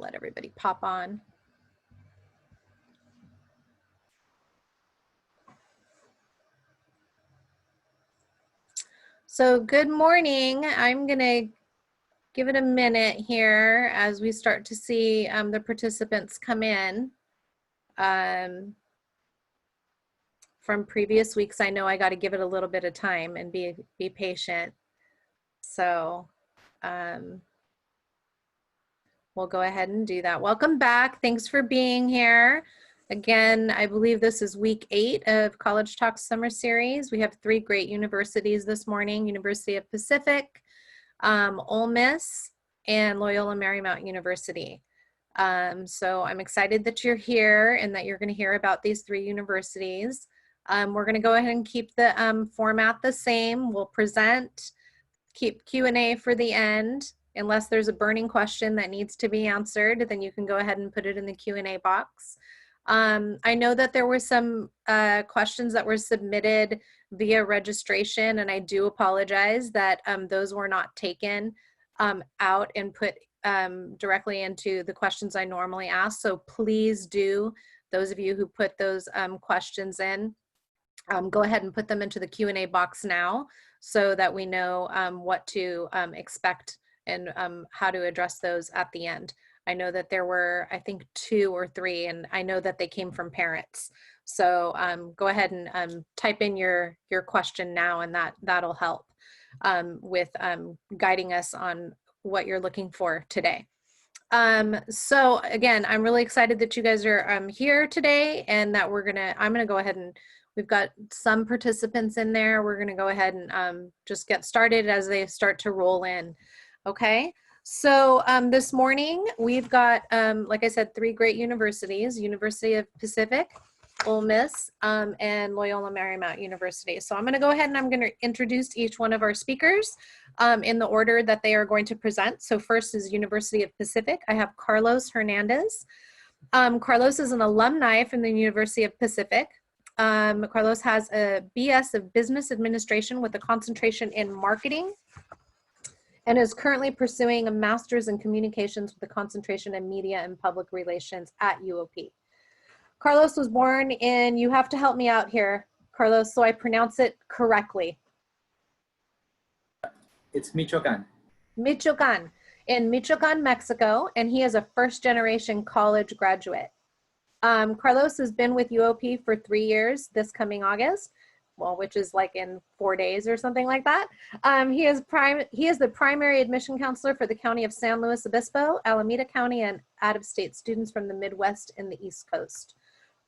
let everybody pop on. So good morning. I'm going to give it a minute here as we start to see the participants come in from previous weeks. I know I got to give it a little bit of time and be patient. So we'll go ahead and do that. Welcome back. Thanks for being here. Again, I believe this is week 8 of College Talks Summer Series. We have 3 great universities this morning: University of Pacific, Ole Miss, and Loyola Marymount University. So I'm excited that you're here and that you're going to hear about these 3 universities. We're going to go ahead and keep the format the same. We'll present, keep Q&A for the end. Unless there's a burning question that needs to be answered, then you can go ahead and put it in the Q&A box. I know that there were some questions that were submitted via registration, and I do apologize that those were not taken out and put directly into the questions I normally ask. So please do, those of you who put those questions in, go ahead and put them into the Q&A box now so that we know what to expect and how to address those at the end. I know that there were, I think, 2 or 3, and I know that they came from parents. So go ahead and type in your question now, and that'll help with guiding us on what you're looking for today. So again, I'm really excited that you guys are here today, and that I'm gonna go ahead and we've got some participants in there. We're gonna go ahead and just get started as they start to roll in. Okay. So this morning we've got, like I said, 3 great universities: University of Pacific, Ole Miss, and Loyola Marymount University. So I'm going to go ahead and I'm going to introduce each one of our speakers in the order that they are going to present. So first is University of Pacific. I have Carlos Hernandez. Carlos is an alumni from the University of Pacific. Carlos has a BS of Business Administration with a concentration in marketing, and is currently pursuing a master's in communications with a concentration in media and public relations at UOP. Carlos was born in, you have to help me out here, Carlos, so I pronounce it correctly. It's Michoacan. Michoacan, in Michoacan, Mexico, and he is a first-generation college graduate. Carlos has been with UOP for 3 years this coming August, well, which is like in 4 days or something like that. He is the primary admission counselor for the County of San Luis Obispo, Alameda County, and out-of-state students from the Midwest and the East Coast.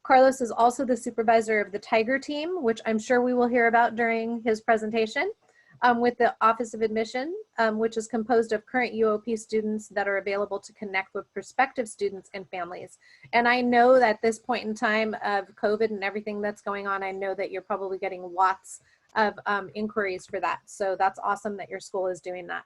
Carlos is also the supervisor of the Tiger team, which I'm sure we will hear about during his presentation, with the Office of Admission, which is composed of current UOP students that are available to connect with prospective students and families. And I know that at this point in time of COVID and everything that's going on, I know that you're probably getting lots of inquiries for that. So that's awesome that your school is doing that.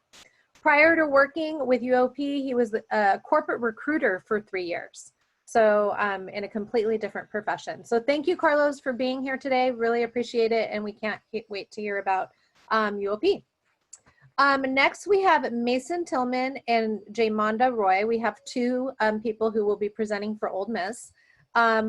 Prior to working with UOP, he was a corporate recruiter for 3 years. So in a completely different profession. So thank you, Carlos, for being here today. Really appreciate it. And we can't wait to hear about UOP. Next, we have Mason Tillman and Jaymonda Roy. We have 2 people who will be presenting for Ole Miss.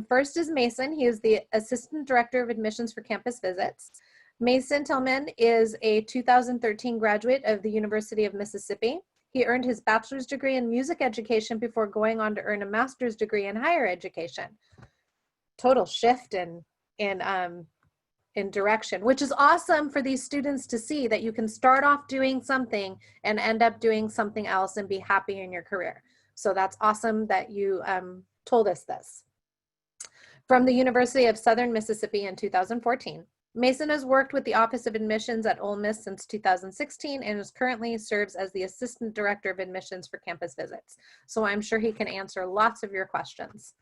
First is Mason. He is the Assistant Director of Admissions for Campus Visits. Mason Tillman is a 2013 graduate of the University of Mississippi. He earned his bachelor's degree in music education before going on to earn a master's degree in higher education. Total shift in direction, which is awesome for these students to see that you can start off doing something and end up doing something else and be happy in your career. So that's awesome that you told us this. From the University of Southern Mississippi in 2014. Mason has worked with the Office of Admissions at Ole Miss since 2016 and is currently serves as the Assistant Director of Admissions for Campus Visits. So I'm sure he can answer lots of your questions.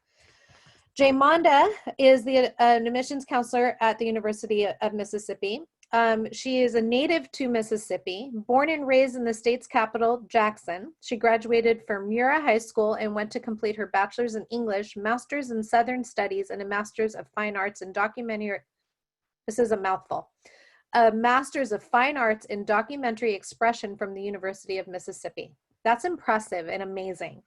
Jaymonda is an admissions counselor at the University of Mississippi. She is a native to Mississippi, born and raised in the state's capital, Jackson. She graduated from Mura High School and went to complete her bachelor's in English, master's in Southern Studies, and a master's of Fine Arts in Documentary. This is a mouthful. A master's of Fine Arts in Documentary Expression from the University of Mississippi. That's impressive and amazing.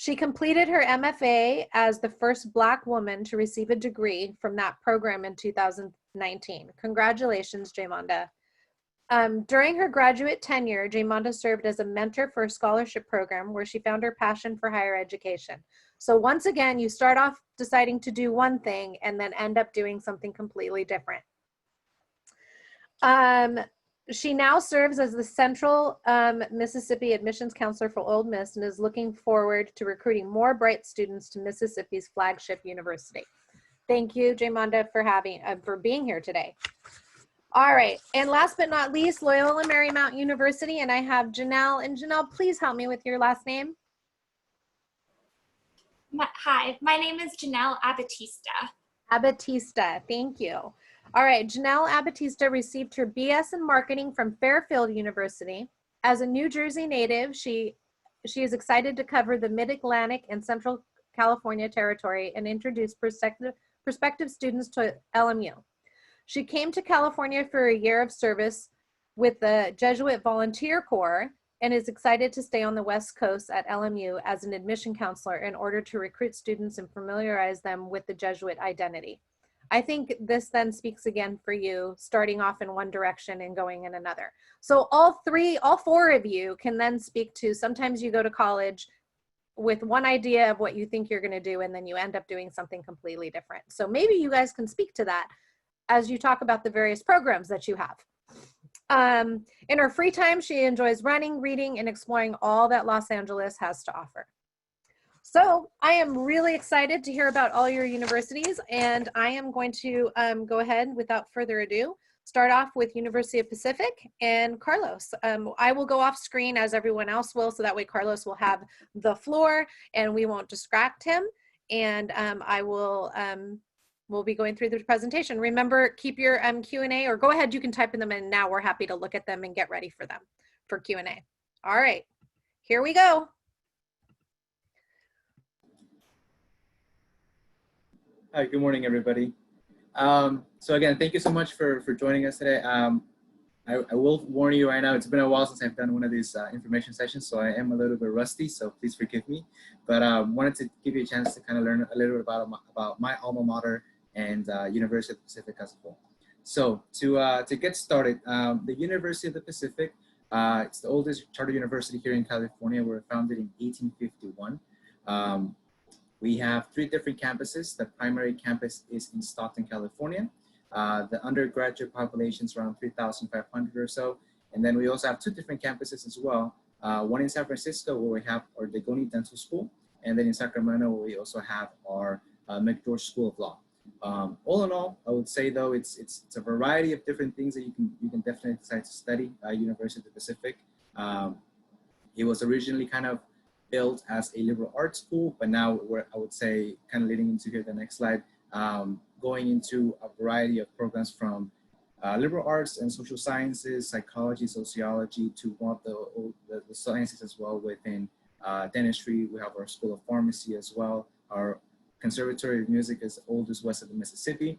She completed her MFA as the first Black woman to receive a degree from that program in 2019. Congratulations, Jaymonda. During her graduate tenure, Jaymonda served as a mentor for a scholarship program where she found her passion for higher education. So once again, you start off deciding to do one thing and then end up doing something completely different. She now serves as the Central Mississippi Admissions Counselor for Ole Miss and is looking forward to recruiting more bright students to Mississippi's flagship university. Thank you, Jaymonda, for being here today. All right, and last but not least, Loyola Marymount University, and I have Janelle. And Janelle, please help me with your last name. Hi, my name is Janelle Abatista. Abatista, thank you. All right, Janelle Abatista received her BS in marketing from Fairfield University. As a New Jersey native, she is excited to cover the Mid-Atlantic and Central California territory and introduce prospective students to LMU. She came to California for a year of service with the Jesuit Volunteer Corps and is excited to stay on the West Coast at LMU as an admission counselor in order to recruit students and familiarize them with the Jesuit identity. I think this then speaks again for you, starting off in one direction and going in another. So all four of you can then speak to, sometimes you go to college with one idea of what you think you're going to do, and then you end up doing something completely different. So maybe you guys can speak to that as you talk about the various programs that you have. In her free time, she enjoys running, reading, and exploring all that Los Angeles has to offer. So I am really excited to hear about all your universities, and I am going to go ahead without further ado, start off with University of Pacific and Carlos. I will go off screen as everyone else will, so that way Carlos will have the floor and we won't distract him. And we'll be going through the presentation. Remember, keep your Q&A, or go ahead, you can type in them in now. We're happy to look at them and get ready for them for Q&A. All right, here we go. Hi, good morning, everybody. So again, thank you so much for joining us today. I will warn you right now, it's been a while since I've done one of these information sessions, so I am a little bit rusty, so please forgive me. But wanted to give you a chance to kind of learn a little bit about my alma mater and University of the Pacific as a whole. So to get started, the University of the Pacific, it's the oldest charter university here in California. We were founded in 1851. We have 3 different campuses. The primary campus is in Stockton, California. The undergraduate population is around 3,500 or so. And then we also have 2 different campuses as well. One in San Francisco, where we have our Degoni Dental School. And then in Sacramento, where we also have our McGeorge School of Law. All in all, I would say though, it's a variety of different things that you can definitely decide to study at University of the Pacific. It was originally kind of built as a liberal arts school, but now I would say, kind of leading into here the next slide, going into a variety of programs from liberal arts and social sciences, psychology, sociology, to one of the sciences as well within dentistry. We have our School of Pharmacy as well. Our Conservatory of Music is oldest west of the Mississippi.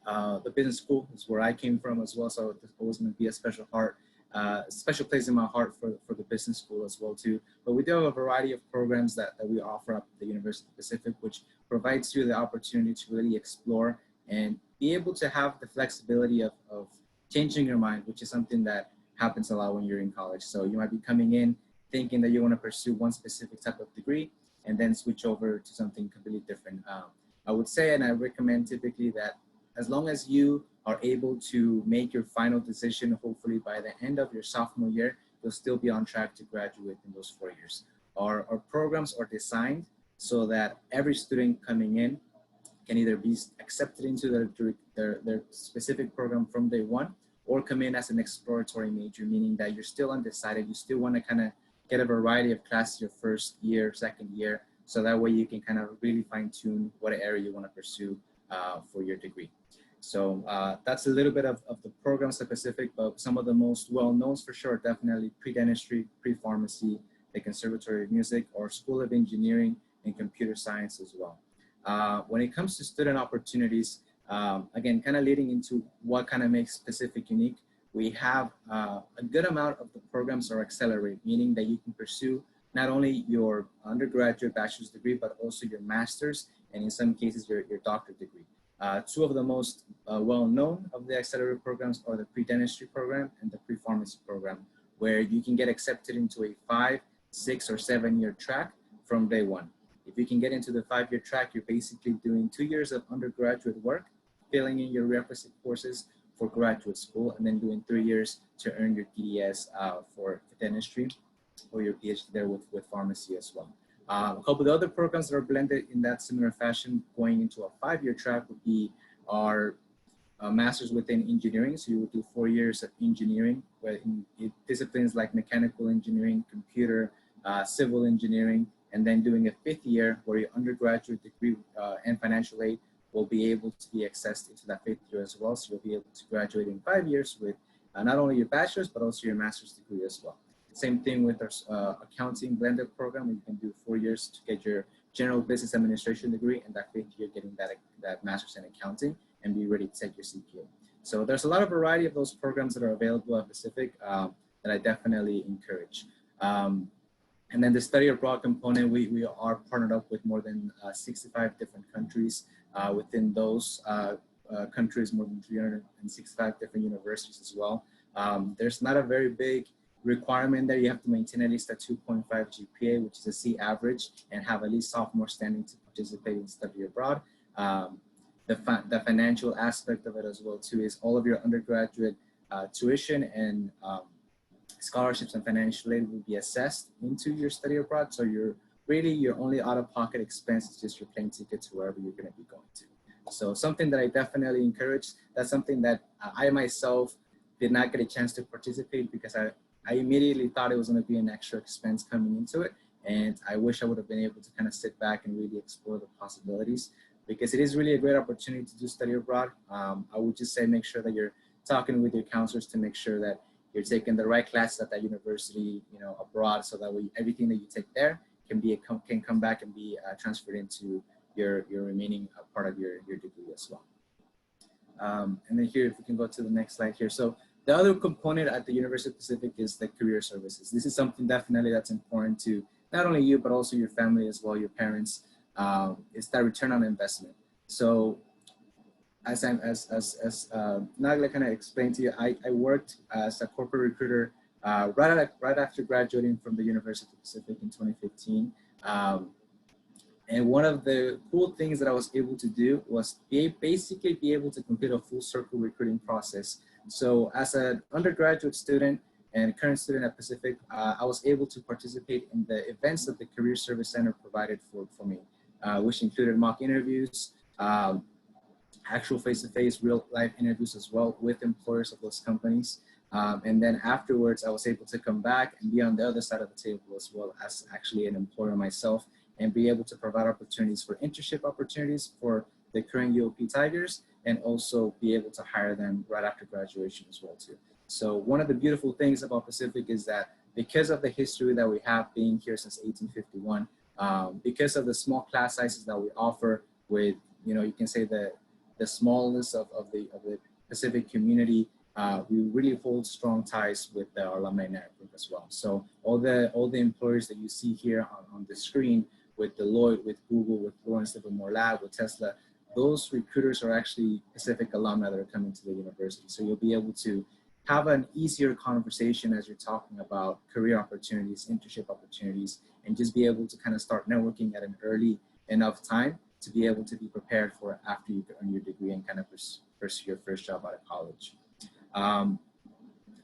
The business school is where I came from as well, so there's always going to be a special place in my heart for the business school as well too. But we do have a variety of programs that we offer up at the University of the Pacific, which provides you the opportunity to really explore and be able to have the flexibility of changing your mind, which is something that happens a lot when you're in college. So you might be coming in thinking that you want to pursue one specific type of degree and then switch over to something completely different. I would say, and I recommend typically, that as long as you are able to make your final decision, hopefully by the end of your sophomore year, you'll still be on track to graduate in those 4 years. Our programs are designed so that every student coming in can either be accepted into their specific program from day one, or come in as an exploratory major, meaning that you're still undecided. You still want to kind of get a variety of classes your first year, second year, so that way you can kind of really fine tune what area you want to pursue for your degree. So that's a little bit of the programs at Pacific, but some of the most well-known for sure, definitely pre-dentistry, pre-pharmacy, the Conservatory of Music, or School of Engineering and Computer Science as well. When it comes to student opportunities, again, kind of leading into what kind of makes Pacific unique, we have a good amount of the programs are accelerate, meaning that you can pursue not only your undergraduate bachelor's degree, but also your master's, and in some cases, your doctorate degree. Two of the most well-known of the accelerated programs are the pre-dentistry program and the pre-pharmacy program, where you can get accepted into a 5, 6, or 7-year track from day one. If you can get into the 5-year track, you're basically doing 2 years of undergraduate work, filling in your requisite courses for graduate school, and then doing 3 years to earn your DDS for dentistry, or your PhD there with pharmacy as well. A couple of the other programs that are blended in that similar fashion going into a 5-year track would be our master's within engineering. So you would do 4 years of engineering, where in disciplines like mechanical engineering, computer, civil engineering, and then doing a 5th year where your undergraduate degree and financial aid will be able to be accessed into that 5th year as well. So you'll be able to graduate in 5 years with not only your bachelor's, but also your master's degree as well. Same thing with our accounting blended program, where you can do 4 years to get your general business administration degree, and that 5th year getting that master's in accounting and be ready to take your CPA. So there's a lot of variety of those programs that are available at Pacific that I definitely encourage. And then the study abroad component, we are partnered up with more than 65 different countries. Within those countries, more than 365 different universities as well. There's not a very big requirement there. You have to maintain at least a 2.5 GPA, which is a C average, and have at least sophomore standing to participate in study abroad. The financial aspect of it as well too is all of your undergraduate tuition and scholarships and financial aid will be assessed into your study abroad. So your only out-of-pocket expense is just your plane ticket to wherever you're going to be going to. So something that I definitely encourage. That's something that I myself did not get a chance to participate because I immediately thought it was going to be an extra expense coming into it. And I wish I would have been able to kind of sit back and really explore the possibilities, because it is really a great opportunity to do study abroad. I would just say make sure that you're talking with your counselors to make sure that you're taking the right classes at that university, abroad, so that way everything that you take there can come back and be transferred into your remaining part of your degree as well. And then here, if we can go to the next slide here. So the other component at the University of Pacific is the career services. This is something definitely that's important to not only you, but also your family as well, your parents. It's that return on investment. So as Nagla kind of explained to you, I worked as a corporate recruiter right after graduating from the University of Pacific in 2015. And one of the cool things that I was able to do was basically be able to complete a full circle recruiting process. So as an undergraduate student and current student at Pacific, I was able to participate in the events that the Career Service Center provided for me, which included mock interviews, actual face-to-face, real-life interviews as well with employers of those companies. And then afterwards, I was able to come back and be on the other side of the table as well as actually an employer myself, and be able to provide opportunities for internship opportunities for the current UOP Tigers, and also be able to hire them right after graduation as well too. So one of the beautiful things about Pacific is that because of the history that we have being here since 1851, because of the small class sizes that we offer with, you can say the smallness of the Pacific community, we really hold strong ties with our alumni network as well. So all the employers that you see here on the screen, with Deloitte, with Google, with Lawrence Livermore Lab, with Tesla, those recruiters are actually Pacific alumni that are coming to the university. So you'll be able to have an easier conversation as you're talking about career opportunities, internship opportunities, and just be able to kind of start networking at an early enough time to be able to be prepared for after you earn your degree and kind of pursue your first job out of college.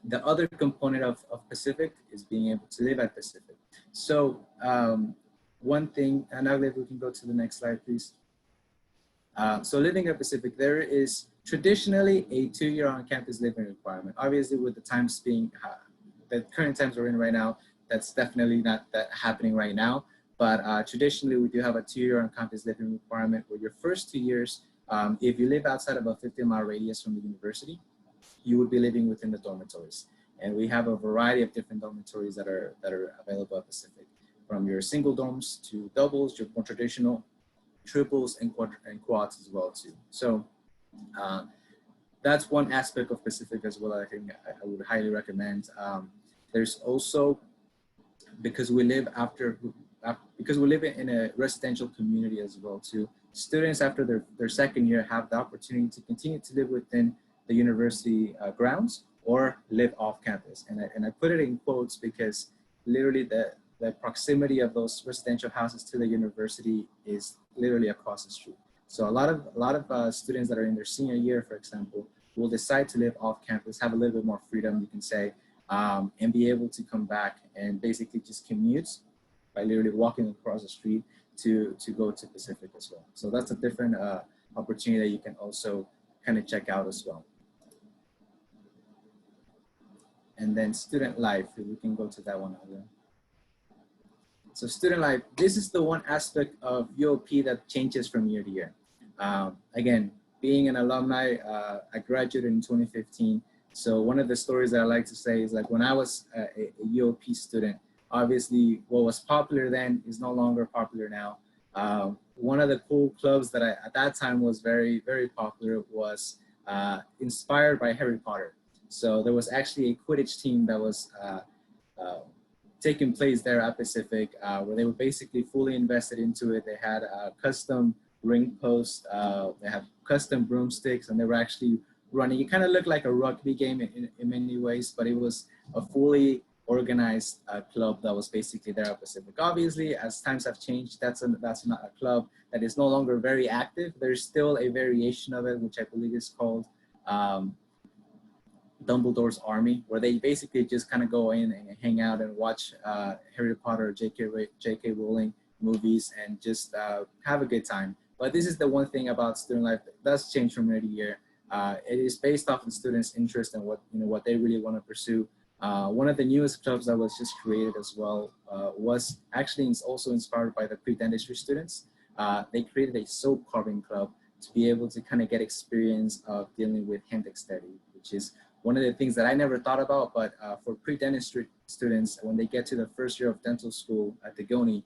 The other component of Pacific is being able to live at Pacific. So one thing, and now if we can go to the next slide, please. So living at Pacific, there is traditionally a 2-year on-campus living requirement. Obviously, with the times being, the current times we're in right now, that's definitely not that happening right now. But traditionally, we do have a 2-year on-campus living requirement where your first 2 years, if you live outside of a 50-mile radius from the university, you would be living within the dormitories. And we have a variety of different dormitories that are available at Pacific, from your single dorms to doubles, your more traditional triples and quads as well too. So that's one aspect of Pacific as well. I think I would highly recommend. There's also because we live because we live in a residential community as well too. Students after their second year have the opportunity to continue to live within the university grounds or live off campus. And I put it in quotes because literally the proximity of those residential houses to the university is literally across the street. So a lot of students that are in their senior year, for example, will decide to live off campus, have a little bit more freedom, you can say, and be able to come back and basically just commute by literally walking across the street to go to Pacific as well. So that's a different opportunity that you can also kind of check out as well. And then student life, if we can go to that one again. So student life, this is the one aspect of UOP that changes from year to year. Again, being an alumni, I graduated in 2015. So one of the stories that I like to say is like when I was a UOP student, obviously what was popular then is no longer popular now. One of the cool clubs that at that time was very, very popular was inspired by Harry Potter. So there was actually a Quidditch team that was taking place there at Pacific, where they were basically fully invested into it. They had custom ring posts, they had custom broomsticks, and they were actually running. It kind of looked like a rugby game in many ways, but it was a fully organized club that was basically there at Pacific. Obviously, as times have changed, that's not a club that is no longer very active. There's still a variation of it, which I believe is called Dumbledore's Army, where they basically just kind of go in and hang out and watch Harry Potter, J.K. Rowling movies and just have a good time. But this is the one thing about student life that does change from year to year. It is based off the students' interest and what they really want to pursue. One of the newest clubs that was just created as well was actually also inspired by the pre-dentistry students. They created a soap carving club to be able to kind of get experience of dealing with hand dexterity, which is one of the things that I never thought about, but for pre-dentistry students, when they get to the first year of dental school at the GONI,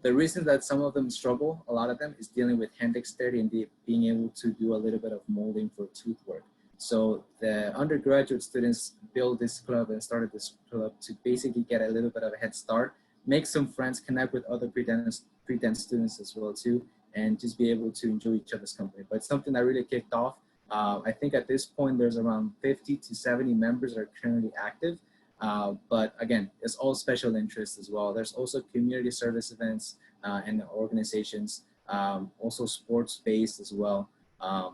the reason that some of them struggle, a lot of them, is dealing with hand dexterity and being able to do a little bit of molding for tooth work. So the undergraduate students built this club and started this club to basically get a little bit of a head start, make some friends, connect with other pre-dent students as well too, and just be able to enjoy each other's company. But something that really kicked off. I think at this point, there's around 50 to 70 members that are currently active. But again, it's all special interests as well. There's also community service events and organizations, also sports-based as well. I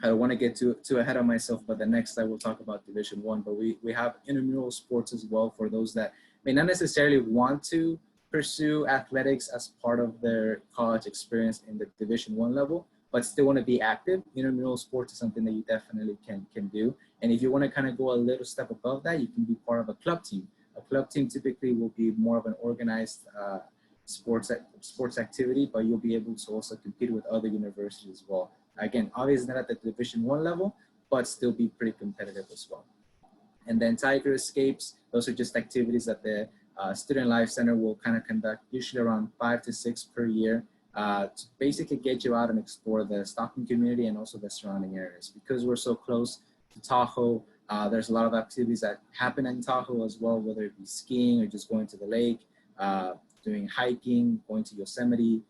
don't want to get too ahead of myself, but the next slide we'll talk about Division I. But we have intramural sports as well for those that may not necessarily want to pursue athletics as part of their college experience in the Division I level, but still want to be active. Intramural sports is something that you definitely can do. And if you want to kind of go a little step above that, you can be part of a club team. A club team typically will be more of an organized sports activity, but you'll be able to also compete with other universities as well. Again, obviously not at the Division I level, but still be pretty competitive as well. And then Tiger Escapes, those are just activities that the Student Life Center will kind of conduct, usually around 5 to 6 per year, to basically get you out and explore the Stockton community and also the surrounding areas. Because we're so close to Tahoe, there's a lot of activities that happen in Tahoe as well, whether it be skiing or just going to the lake, doing hiking, going to Yosemite.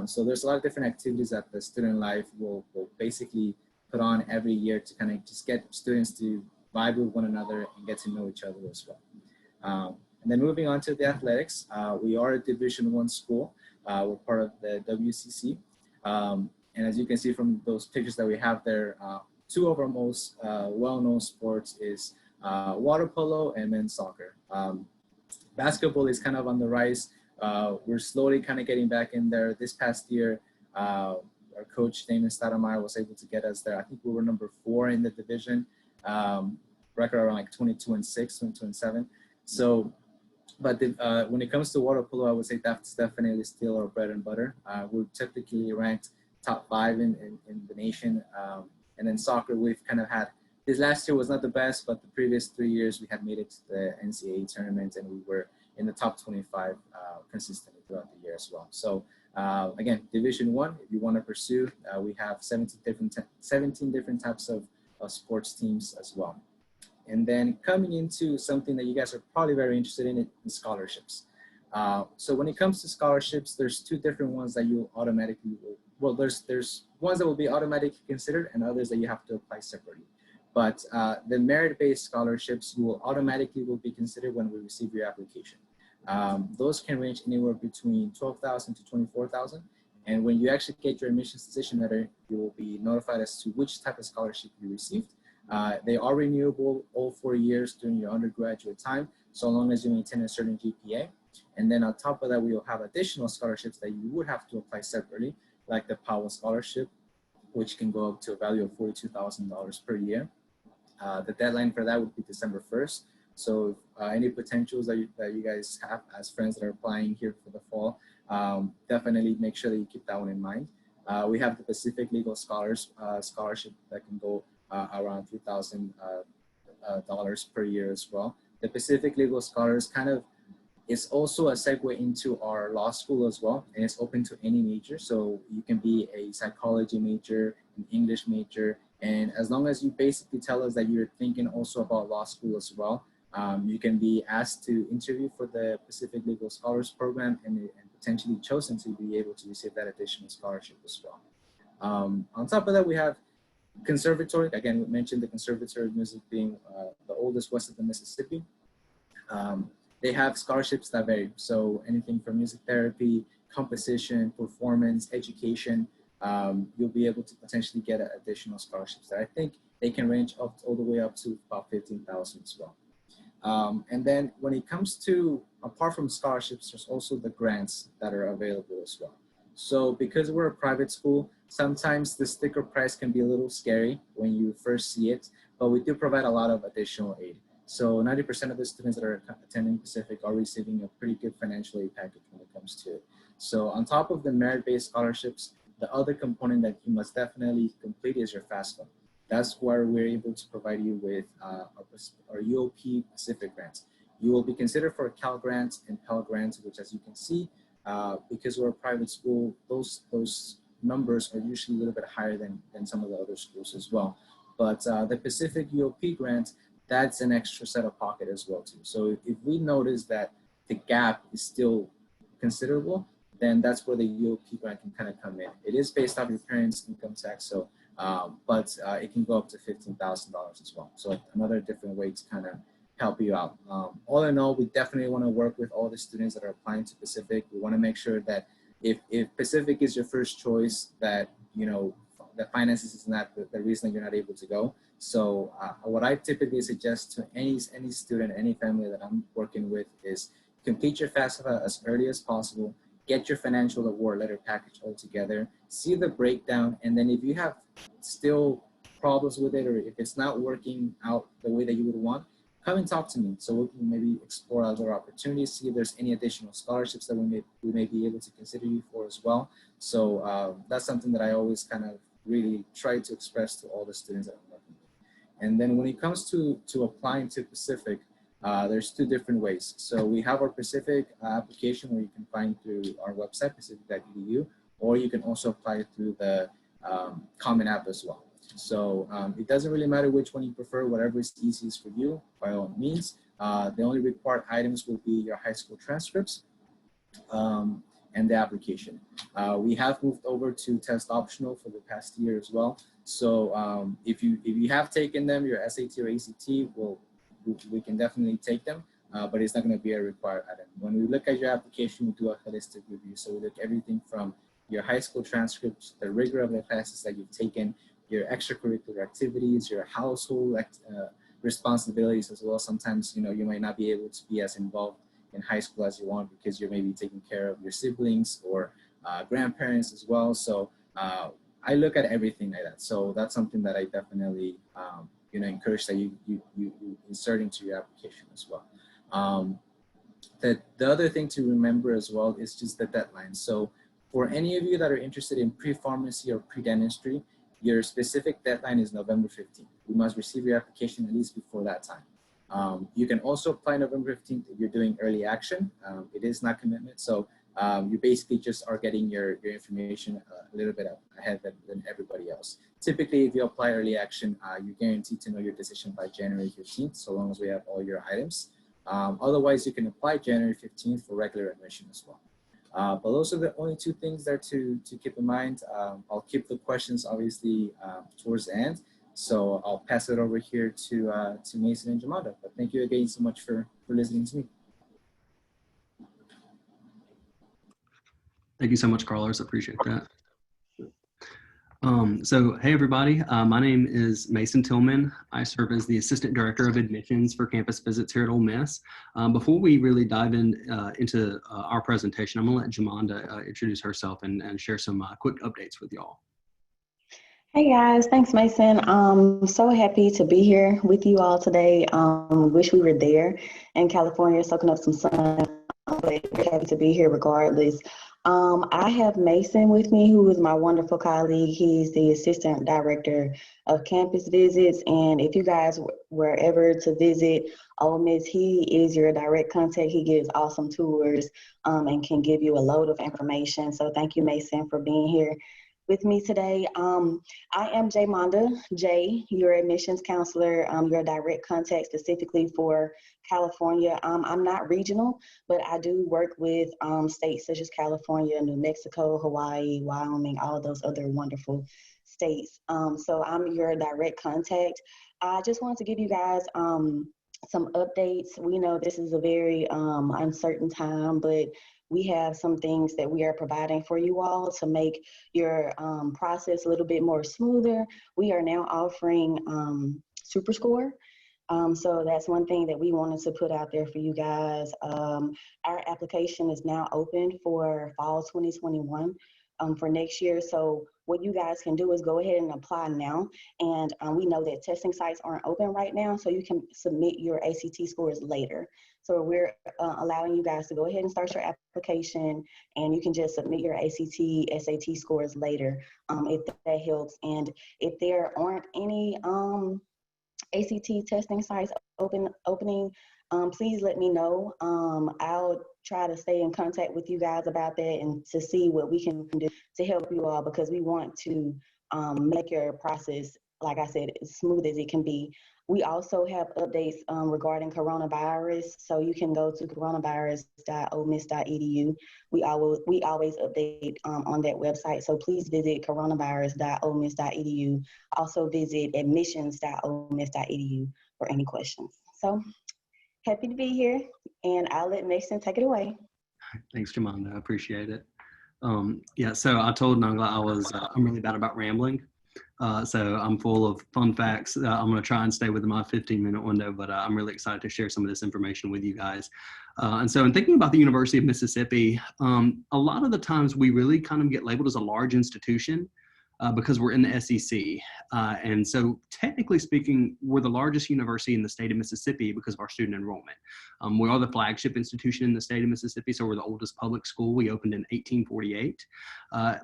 So there's a lot of different activities that the Student Life will basically put on every year to kind of just get students to vibe with one another and get to know each other as well. And then moving on to the athletics, we are a Division I school. We're part of the WCC. And as you can see from those pictures that we have there, two of our most well-known sports is water polo and men's soccer. Basketball is kind of on the rise. We're slowly kind of getting back in there. This past year, our coach, Damon Stoudemire, was able to get us there. I think we were number 4 in the division, record around like 22-6, 22-7. So, but when it comes to water polo, I would say that's definitely still our bread and butter. We're typically ranked top 5 in the nation. And then soccer, we've kind of had, this last year was not the best, but the previous 3 years we had made it to the NCAA tournament and we were in the top 25 consistently throughout the year as well. So again, Division I, if you want to pursue, we have 17 different types of sports teams as well. And then coming into something that you guys are probably very interested in scholarships. So when it comes to scholarships, there's two different ones that you automatically will, there's ones that will be automatically considered and others that you have to apply separately. But the merit-based scholarships you will automatically be considered when we receive your application. Those can range anywhere between $12,000 to $24,000. And when you actually get your admissions decision letter, you will be notified as to which type of scholarship you received. They are renewable all 4 years during your undergraduate time, so long as you maintain a certain GPA. And then on top of that, we will have additional scholarships that you would have to apply separately, like the Powell Scholarship, which can go up to a value of $42,000 per year. The deadline for that would be December 1st. So any potentials that you guys have as friends that are applying here for the fall, definitely make sure that you keep that one in mind. We have the Pacific Legal Scholars Scholarship that can go around $3,000 per year as well. The Pacific Legal Scholars kind of is also a segue into our law school as well, and it's open to any major. So you can be a psychology major, an English major, and as long as you basically tell us that you're thinking also about law school as well, you can be asked to interview for the Pacific Legal Scholars Program and potentially chosen to be able to receive that additional scholarship as well. On top of that, we have conservatory. Again, we mentioned the Conservatory of Music being the oldest west of the Mississippi. They have scholarships that vary. So anything from music therapy, composition, performance, education, you'll be able to potentially get additional scholarships that I think they can range up all the way up to about $15,000 as well. And then when it comes to, apart from scholarships, there's also the grants that are available as well. So because we're a private school, sometimes the sticker price can be a little scary when you first see it, but we do provide a lot of additional aid. So 90% of the students that are attending Pacific are receiving a pretty good financial aid package when it comes to it. So on top of the merit-based scholarships, the other component that you must definitely complete is your FAFSA. That's where we're able to provide you with our UOP Pacific grants. You will be considered for Cal grants and Pell grants, which, as you can see, because we're a private school, those numbers are usually a little bit higher than some of the other schools as well. But the Pacific UOP grant, that's an extra set of pocket as well too. So if we notice that the gap is still considerable, then that's where the UOP grant can kind of come in. It is based off your parents' income tax, so but it can go up to $15,000 as well. So another different way to kind of help you out. All in all, we definitely want to work with all the students that are applying to Pacific. We want to make sure that if Pacific is your first choice, that the finances is not the reason that you're not able to go. So what I typically suggest to any student, any family that I'm working with is complete your FAFSA as early as possible, get your financial award letter package all together, see the breakdown, and then if you have still problems with it or if it's not working out the way that you would want, come and talk to me so we can maybe explore other opportunities, see if there's any additional scholarships that we may be able to consider you for as well. So that's something that I always kind of really try to express to all the students that I'm working with. And then when it comes to applying to Pacific, there's two different ways. So we have our Pacific application where you can find through our website, pacific.edu, or you can also apply through the Common App as well. So it doesn't really matter which one you prefer, whatever is easiest for you, by all means. The only required items will be your high school transcripts and the application. We have moved over to test optional for the past year as well. So if you have taken them, your SAT or ACT, we can definitely take them, but it's not going to be a required item. When we look at your application, we do a holistic review. So we look everything from your high school transcripts, the rigor of the classes that you've taken, your extracurricular activities, your household responsibilities as well. Sometimes, you might not be able to be as involved in high school as you want because you're maybe taking care of your siblings or grandparents as well. So I look at everything like that. So that's something that I definitely, encourage that you insert into your application as well. The other thing to remember as well is just the deadline. So for any of you that are interested in pre-pharmacy or pre-dentistry, your specific deadline is November 15th. You must receive your application at least before that time. You can also apply November 15th if you're doing early action. It is not commitment. So You basically just are getting your information a little bit ahead than everybody else. Typically, if you apply early action, you're guaranteed to know your decision by January 15th, so long as we have all your items. Otherwise, you can apply January 15th for regular admission as well. But those are the only two things there to keep in mind. I'll keep the questions obviously towards the end. So I'll pass it over here to Mason and Jamada. But thank you again so much for listening to me. Thank you so much, Carlos. I appreciate that. So, hey, everybody. My name is Mason Tillman. I serve as the Assistant Director of Admissions for Campus Visits here at Ole Miss. Before we really dive into our presentation, I'm going to let Jamanda introduce herself and share some quick updates with y'all. Hey guys, thanks Mason. So happy to be here with you all today. Wish we were there in California soaking up some sun, but happy to be here regardless. I have Mason with me, who is my wonderful colleague. He's the Assistant Director of Campus Visits, and if you guys were ever to visit Ole Miss, he is your direct contact. He gives awesome tours and can give you a load of information. So thank you, Mason, for being here with me today. I am Jamanda, your admissions counselor, your direct contact specifically for California. I'm not regional, but I do work with states such as California, New Mexico, Hawaii, Wyoming, all of those other wonderful states. So I'm your direct contact. I just wanted to give you guys some updates. We know this is a very uncertain time, but we have some things that we are providing for you all to make your process a little bit more smoother. We are now offering SuperScore. So that's one thing that we wanted to put out there for you guys. Our application is now open for fall 2021 for next year. So what you guys can do is go ahead and apply now. And we know that testing sites aren't open right now, so you can submit your ACT scores later. So we're allowing you guys to go ahead and start your application, and you can just submit your ACT, SAT scores later if that helps. And if there aren't any ACT testing sites opening, please let me know. I'll try to stay in contact with you guys about that and to see what we can do to help you all, because we want to make your process, like I said, as smooth as it can be. We also have updates regarding coronavirus, so you can go to coronavirus.olemiss.edu. We always update on that website, so please visit coronavirus.olemiss.edu. Also visit admissions.olemiss.edu for any questions. So happy to be here, and I'll let Mason take it away. Thanks, Jamanda. I appreciate it. Yeah, so I told Nangla I'm really bad about rambling. So I'm full of fun facts. I'm going to try and stay within my 15-minute window, but I'm really excited to share some of this information with you guys. And so in thinking about the University of Mississippi, a lot of the times we really kind of get labeled as a large institution because we're in the SEC. And so technically speaking, we're the largest university in the state of Mississippi because of our student enrollment. We are the flagship institution in the state of Mississippi, so we're the oldest public school. We opened in 1848.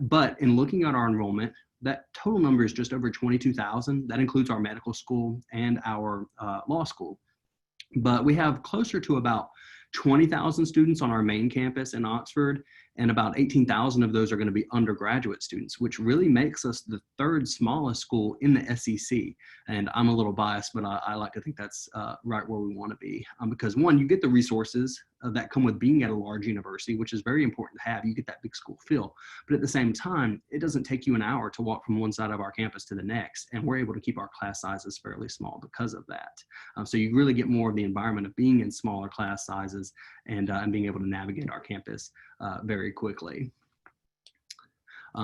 But in looking at our enrollment, that total number is just over 22,000. That includes our medical school and our law school. But we have closer to about 20,000 students on our main campus in Oxford, and about 18,000 of those are going to be undergraduate students, which really makes us the third smallest school in the SEC. And I'm a little biased, but I like to think that's right where we want to be. Because one, you get the resources that come with being at a large university, which is very important to have. You get that big school feel. But at the same time, it doesn't take you an hour to walk from one side of our campus to the next. And we're able to keep our class sizes fairly small because of that. So you really get more of the environment of being in smaller class sizes and being able to navigate our campus very quickly.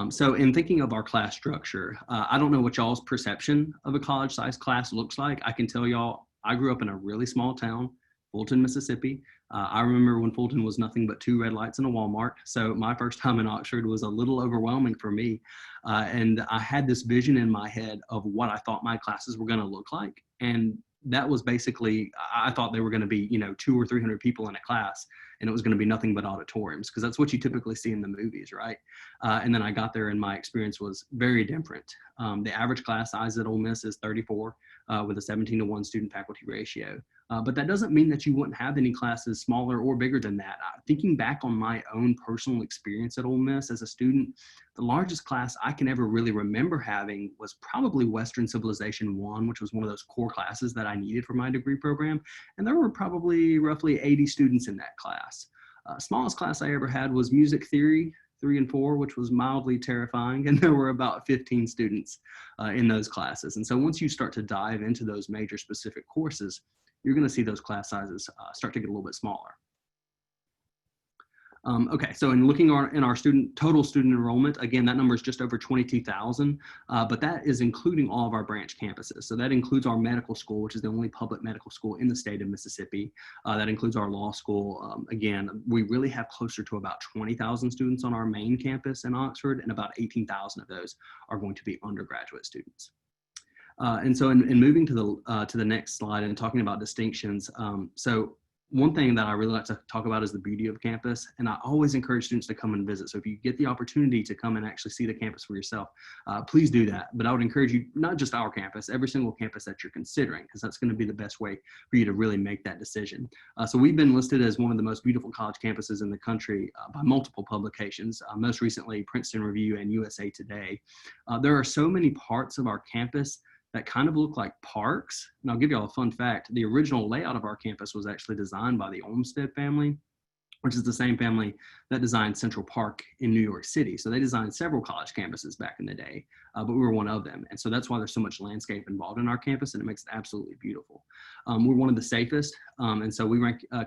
So in thinking of our class structure, I don't know what y'all's perception of a college-sized class looks like. I can tell y'all, I grew up in a really small town, Fulton, Mississippi. I remember when Fulton was nothing but 2 red lights and a Walmart. So my first time in Oxford was a little overwhelming for me. And I had this vision in my head of what I thought my classes were going to look like. And that was basically, I thought they were going to be, 200 or 300 people in a class, and it was going to be nothing but auditoriums, because that's what you typically see in the movies, right? And then I got there and my experience was very different. The average class size at Ole Miss is 34 with a 17-to-1 student faculty ratio. But that doesn't mean that you wouldn't have any classes smaller or bigger than that. Thinking back on my own personal experience at Ole Miss as a student, the largest class I can ever really remember having was probably Western Civilization 1, which was one of those core classes that I needed for my degree program. And there were probably roughly 80 students in that class. Smallest class I ever had was Music Theory 3 and 4, which was mildly terrifying. And there were about 15 students in those classes. And so once you start to dive into those major specific courses, you're going to see those class sizes start to get a little bit smaller. Okay, so in looking in our total student enrollment, again, that number is just over 22,000, but that is including all of our branch campuses. So that includes our medical school, which is the only public medical school in the state of Mississippi. That includes our law school. Again, we really have closer to about 20,000 students on our main campus in Oxford, and about 18,000 of those are going to be undergraduate students. And so in moving to the next slide and talking about distinctions, so one thing that I really like to talk about is the beauty of campus, and I always encourage students to come and visit. So if you get the opportunity to come and actually see the campus for yourself, please do that. But I would encourage you, not just our campus, every single campus that you're considering, because that's going to be the best way for you to really make that decision. So we've been listed as one of the most beautiful college campuses in the country by multiple publications, most recently Princeton Review and USA Today. There are so many parts of our campus that kind of look like parks. And I'll give you all a fun fact. The original layout of our campus was actually designed by the Olmsted family, which is the same family that designed Central Park in New York City. So they designed several college campuses back in the day, but we were one of them. And so that's why there's so much landscape involved in our campus, and it makes it absolutely beautiful. We're one of the safest, and so we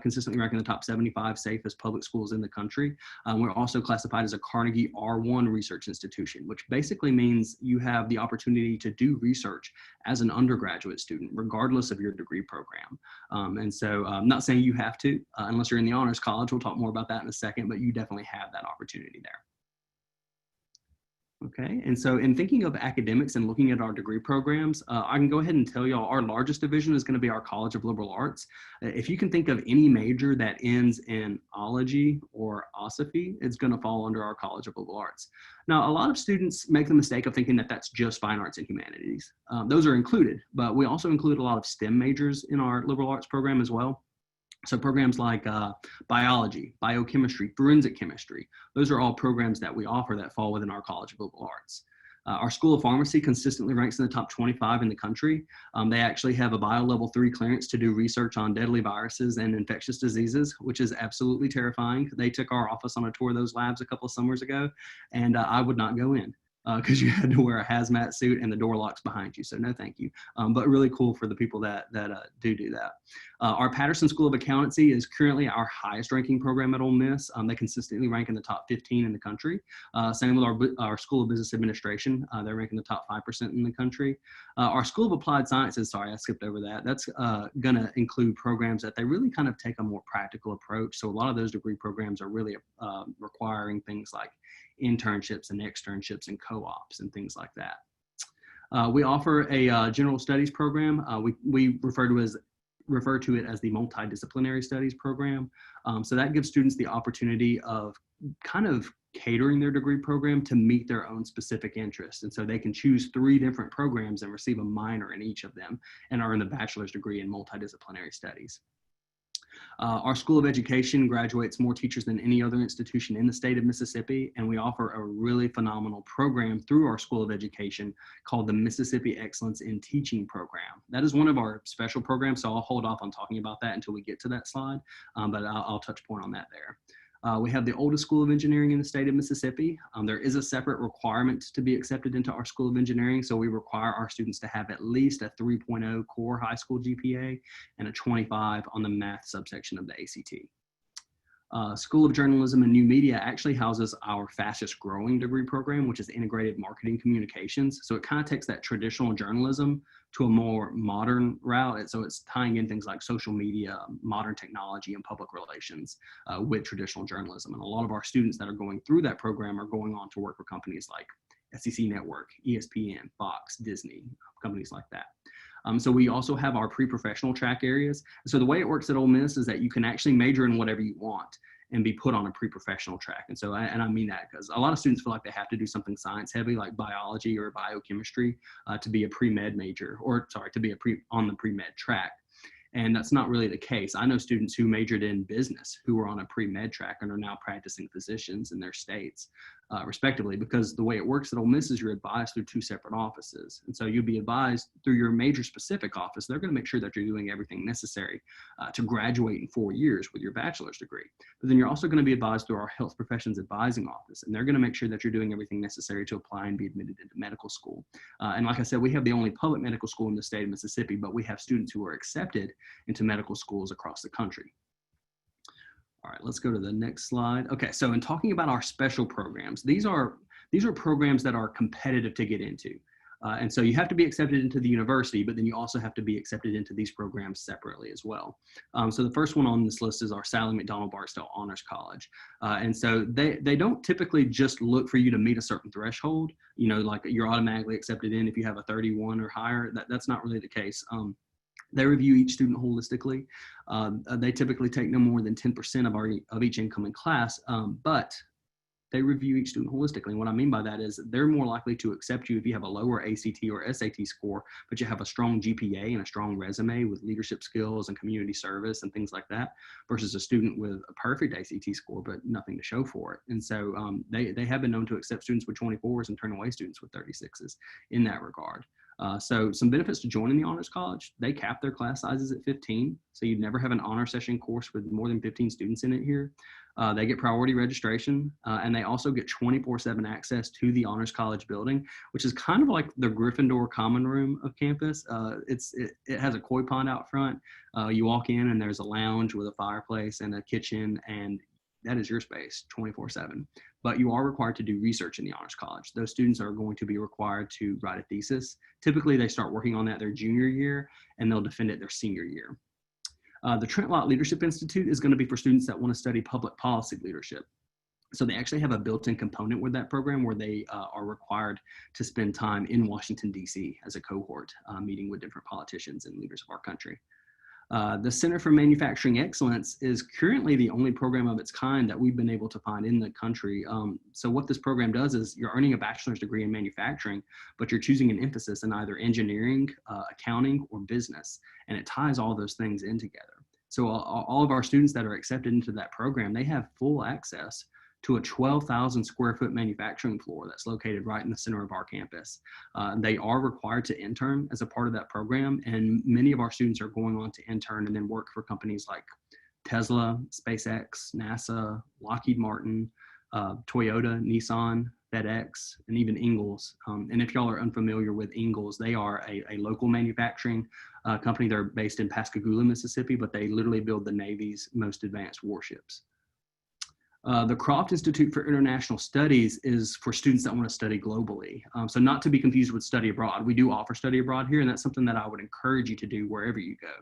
consistently rank in the top 75 safest public schools in the country. We're also classified as a Carnegie R1 research institution, which basically means you have the opportunity to do research as an undergraduate student, regardless of your degree program. And so I'm not saying you have to, unless you're in the honors college. We'll talk more about that in a second, but you definitely have that opportunity there. Okay, and so in thinking of academics and looking at our degree programs, I can go ahead and tell y'all our largest division is going to be our College of Liberal Arts. If you can think of any major that ends in ology or osophy, it's going to fall under our College of Liberal Arts. Now, a lot of students make the mistake of thinking that that's just fine arts and humanities. Those are included, but we also include a lot of STEM majors in our liberal arts program as well. So programs like biology, biochemistry, forensic chemistry, those are all programs that we offer that fall within our College of Liberal Arts. Our School of Pharmacy consistently ranks in the top 25 in the country. They actually have a bio level 3 clearance to do research on deadly viruses and infectious diseases, which is absolutely terrifying. They took our office on a tour of those labs a couple of summers ago, and I would not go in, because you had to wear a hazmat suit and the door locks behind you. So no, thank you. But really cool for the people that do that. Our Patterson School of Accountancy is currently our highest ranking program at Ole Miss. They consistently rank in the top 15 in the country. Same with our School of Business Administration. They rank in the top 5% in the country. Our School of Applied Sciences, sorry, I skipped over that. That's gonna include programs that they really kind of take a more practical approach. So a lot of those degree programs are really requiring things like internships and externships and co-ops and things like that. We offer a general studies program. We refer to it as the multidisciplinary studies program. So that gives students the opportunity of kind of catering their degree program to meet their own specific interests. And so they can choose 3 different programs and receive a minor in each of them and earn a bachelor's degree in multidisciplinary studies. Our School of Education graduates more teachers than any other institution in the state of Mississippi, and we offer a really phenomenal program through our School of Education called the Mississippi Excellence in Teaching Program. That is one of our special programs, so I'll hold off on talking about that until we get to that slide, but I'll touch point on that there. We have the oldest School of Engineering in the state of Mississippi. There is a separate requirement to be accepted into our School of Engineering, so we require our students to have at least a 3.0 core high school GPA and a 25 on the math subsection of the ACT. School of Journalism and New Media actually houses our fastest growing degree program, which is integrated marketing communications. So it kind of takes that traditional journalism to a more modern route. So it's tying in things like social media, modern technology, and public relations with traditional journalism. And a lot of our students that are going through that program are going on to work for companies like SEC Network, ESPN, Fox, Disney, companies like that. So we also have our pre-professional track areas. So the way it works at Ole Miss is that you can actually major in whatever you want and be put on a pre-professional track. And so, I mean that because a lot of students feel like they have to do something science heavy like biology or biochemistry to be a pre-med major, or sorry, to be on the pre-med track. And that's not really the case. I know students who majored in business who were on a pre-med track and are now practicing physicians in their states, respectively, because the way it works at Ole Miss is you're advised through 2 separate offices. And so you'll be advised through your major specific office. They're going to make sure that you're doing everything necessary to graduate in 4 years with your bachelor's degree. But then you're also going to be advised through our health professions advising office, and they're going to make sure that you're doing everything necessary to apply and be admitted into medical school. And like I said, we have the only public medical school in the state of Mississippi, but we have students who are accepted into medical schools across the country. All right, let's go to the next slide. Okay, so in talking about our special programs, these are programs that are competitive to get into. And so you have to be accepted into the university, but then you also have to be accepted into these programs separately as well. So the first one on this list is our Sally McDonald Barksdale Honors College. And so they don't typically just look for you to meet a certain threshold, you know, like you're automatically accepted in if you have a 31 or higher. That's not really the case. They review each student holistically. They typically take no more than 10% of each incoming class, but they review each student holistically. And what I mean by that is they're more likely to accept you if you have a lower ACT or SAT score, but you have a strong GPA and a strong resume with leadership skills and community service and things like that, versus a student with a perfect ACT score, but nothing to show for it. And so they have been known to accept students with 24s and turn away students with 36s in that regard. So some benefits to joining the Honors College: they cap their class sizes at 15. So you'd never have an honor session course with more than 15 students in it here. They get priority registration, and they also get 24/7 access to the Honors College building, which is kind of like the Gryffindor common room of campus. It has a koi pond out front. You walk in and there's a lounge with a fireplace and a kitchen, and that is your space 24/7. But you are required to do research in the Honors College. Those students are going to be required to write a thesis. Typically, they start working on that their junior year, and they'll defend it their senior year. The Trent Lott Leadership Institute is going to be for students that want to study public policy leadership. So they actually have a built-in component with that program where they are required to spend time in Washington, D.C. as a cohort, meeting with different politicians and leaders of our country. The Center for Manufacturing Excellence is currently the only program of its kind that we've been able to find in the country. So what this program does is you're earning a bachelor's degree in manufacturing, but you're choosing an emphasis in either engineering, accounting, or business, and it ties all those things in together. So all of our students that are accepted into that program, they have full access to a 12,000 square foot manufacturing floor that's located right in the center of our campus. They are required to intern as a part of that program, and many of our students are going on to intern and then work for companies like Tesla, SpaceX, NASA, Lockheed Martin, Toyota, Nissan, FedEx, and even Ingalls. And if y'all are unfamiliar with Ingalls, they are a local manufacturing company. They're based in Pascagoula, Mississippi, but they literally build the Navy's most advanced warships. The Croft Institute for International Studies is for students that want to study globally. So not to be confused with study abroad. We do offer study abroad here, and that's something that I would encourage you to do wherever you go.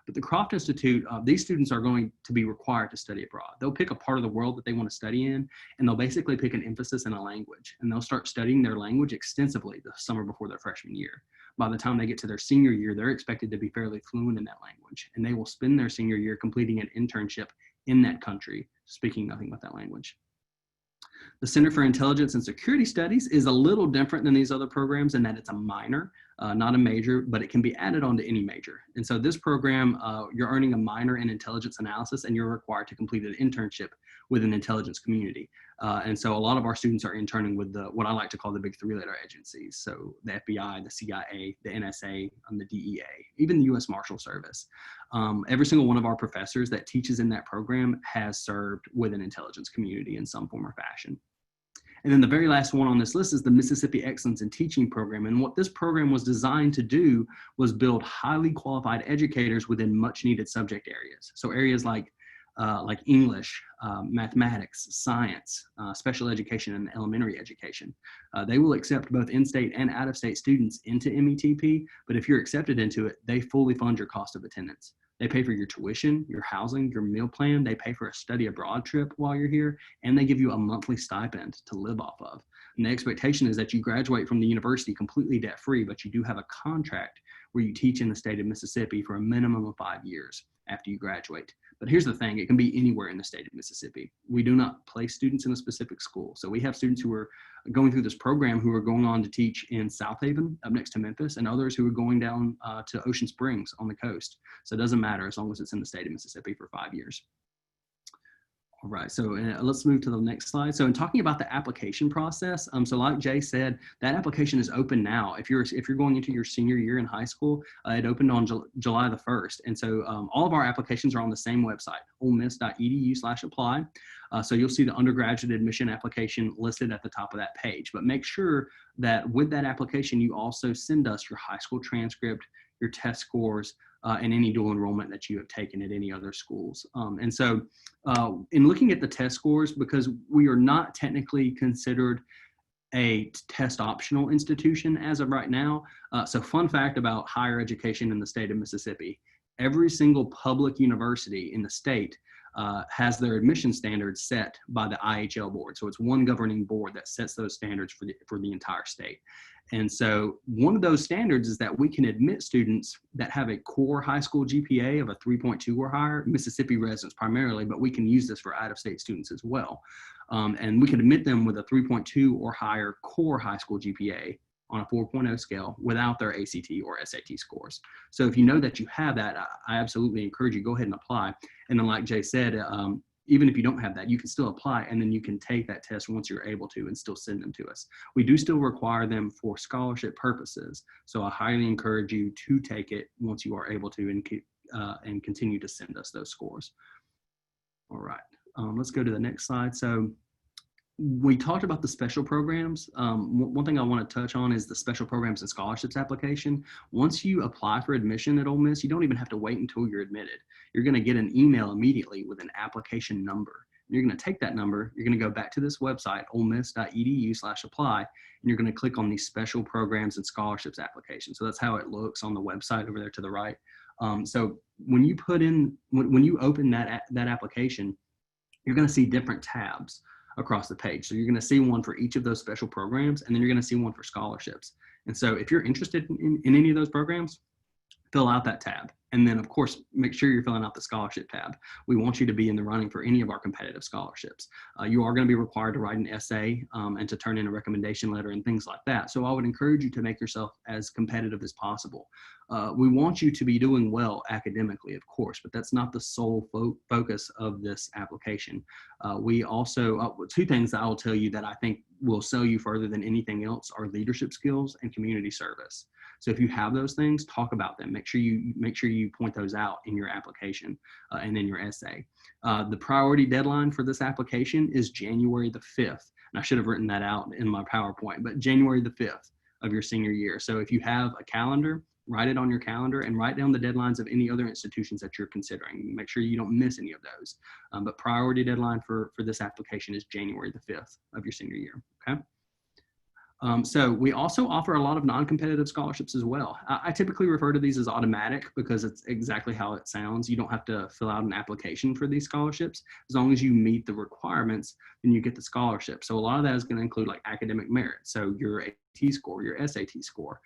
But the Croft Institute, these students are going to be required to study abroad. They'll pick a part of the world that they want to study in, and they'll basically pick an emphasis in a language, and they'll start studying their language extensively the summer before their freshman year. By the time they get to their senior year, they're expected to be fairly fluent in that language, and they will spend their senior year completing an internship in that country, speaking nothing but that language. The Center for Intelligence and Security Studies is a little different than these other programs in that it's a minor, not a major, but it can be added on to any major. And so this program, you're earning a minor in intelligence analysis, and you're required to complete an internship with an intelligence community. And so a lot of our students are interning with what I like to call the big three-letter agencies. So the FBI, the CIA, the NSA, and the DEA, even the U.S. Marshal Service. Every single one of our professors that teaches in that program has served with an intelligence community in some form or fashion. And then the very last one on this list is the Mississippi Excellence in Teaching Program. And what this program was designed to do was build highly qualified educators within much needed subject areas. So areas like English, mathematics, science, special education, and elementary education. They will accept both in-state and out-of-state students into METP, but if you're accepted into it, they fully fund your cost of attendance. They pay for your tuition, your housing, your meal plan. They pay for a study abroad trip while you're here, and they give you a monthly stipend to live off of. And the expectation is that you graduate from the university completely debt-free, but you do have a contract where you teach in the state of Mississippi for a minimum of 5 years after you graduate. But here's the thing, it can be anywhere in the state of Mississippi. We do not place students in a specific school. So we have students who are going through this program who are going on to teach in South Haven up next to Memphis, and others who are going down to Ocean Springs on the coast. So it doesn't matter as long as it's in the state of Mississippi for 5 years. All right, so let's move to the next slide. So in talking about the application process, so like Jay said, that application is open now. If you're going into your senior year in high school, it opened on July the 1st. And so all of our applications are on the same website, olemiss.edu/apply. So you'll see the undergraduate admission application listed at the top of that page. But make sure that with that application, you also send us your high school transcript, your test scores, and any dual enrollment that you have taken at any other schools. And so in looking at the test scores, because we are not technically considered a test optional institution as of right now. So fun fact about higher education in the state of Mississippi, every single public university in the state has their admission standards set by the IHL board. So it's one governing board that sets those standards for the entire state. And so one of those standards is that we can admit students that have a core high school GPA of a 3.2 or higher, Mississippi residents primarily, but we can use this for out-of-state students as well. And we can admit them with a 3.2 or higher core high school GPA on a 4.0 scale without their ACT or SAT scores. So if you know that you have that, I absolutely encourage you, go ahead and apply. And then like Jay said, even if you don't have that, you can still apply, and then you can take that test once you're able to and still send them to us. We do still require them for scholarship purposes. So I highly encourage you to take it once you are able to and continue to send us those scores. All right, let's go to the next slide. So we talked about the special programs. One thing I want to touch on is the special programs and scholarships application. Once you apply for admission at Ole Miss, you don't even have to wait until you're admitted. You're going to get an email immediately with an application number. You're going to take that number, you're going to go back to this website, olemiss.edu/apply, and you're going to click on these special programs and scholarships application. So that's how it looks on the website over there to the right. So when you when you open that application, you're going to see different tabs across the page. So you're going to see one for each of those special programs, and then you're going to see one for scholarships. And so if you're interested in any of those programs, fill out that tab. And then of course, make sure you're filling out the scholarship tab. We want you to be in the running for any of our competitive scholarships. You are going to be required to write an essay and to turn in a recommendation letter and things like that. So I would encourage you to make yourself as competitive as possible. We want you to be doing well academically, of course, but that's not the sole focus of this application. We also, two things that I will tell you that I think will sell you further than anything else are leadership skills and community service. So if you have those things, talk about them. Make sure you point those out in your application and in your essay. The priority deadline for this application is January the 5th. And I should have written that out in my PowerPoint, but January the 5th of your senior year. So if you have a calendar, write it on your calendar and write down the deadlines of any other institutions that you're considering. Make sure you don't miss any of those. But priority deadline for this application is January the 5th of your senior year, okay? So we also offer a lot of non-competitive scholarships as well. I typically refer to these as automatic because it's exactly how it sounds. You don't have to fill out an application for these scholarships. As long as you meet the requirements, then you get the scholarship. So a lot of that is going to include like academic merit. So your AT score, your SAT score,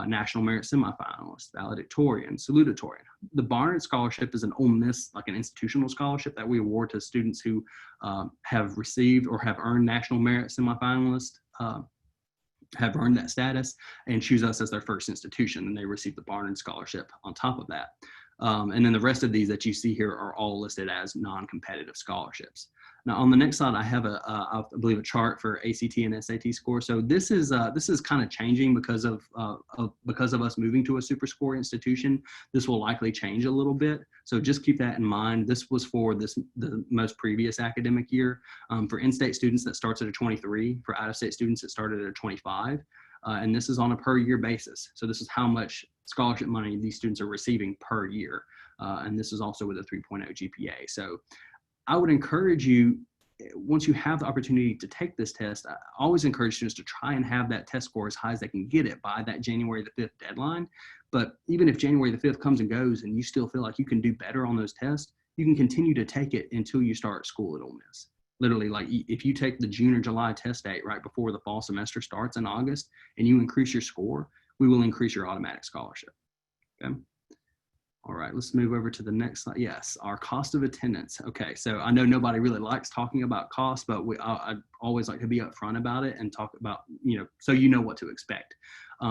national merit semifinalist, valedictorian, salutatorian. The Barnard Scholarship is an Ole Miss, like an institutional scholarship that we award to students who have received or have earned national merit semifinalist, have earned that status and choose us as their first institution, and they receive the Barnard Scholarship on top of that. And then the rest of these that you see here are all listed as non-competitive scholarships. Now on the next slide, I have I believe a chart for ACT and SAT score. So this is kind of changing because of us moving to a super score institution. This will likely change a little bit. So just keep that in mind. This was for the most previous academic year. For in-state students, that starts at a 23. For out-of-state students, it started at a 25. And this is on a per year basis. So this is how much scholarship money these students are receiving per year. And this is also with a 3.0 GPA. So I would encourage you, once you have the opportunity to take this test, I always encourage students to try and have that test score as high as they can get it by that January the 5th deadline. But even if January the 5th comes and goes and you still feel like you can do better on those tests, you can continue to take it until you start school at Ole Miss. Literally, like if you take the June or July test date right before the fall semester starts in August and you increase your score, we will increase your automatic scholarship, okay? All right, let's move over to the next slide. Yes, our cost of attendance. Okay, so I know nobody really likes talking about cost, but I always like to be upfront about it and talk about, so you know what to expect.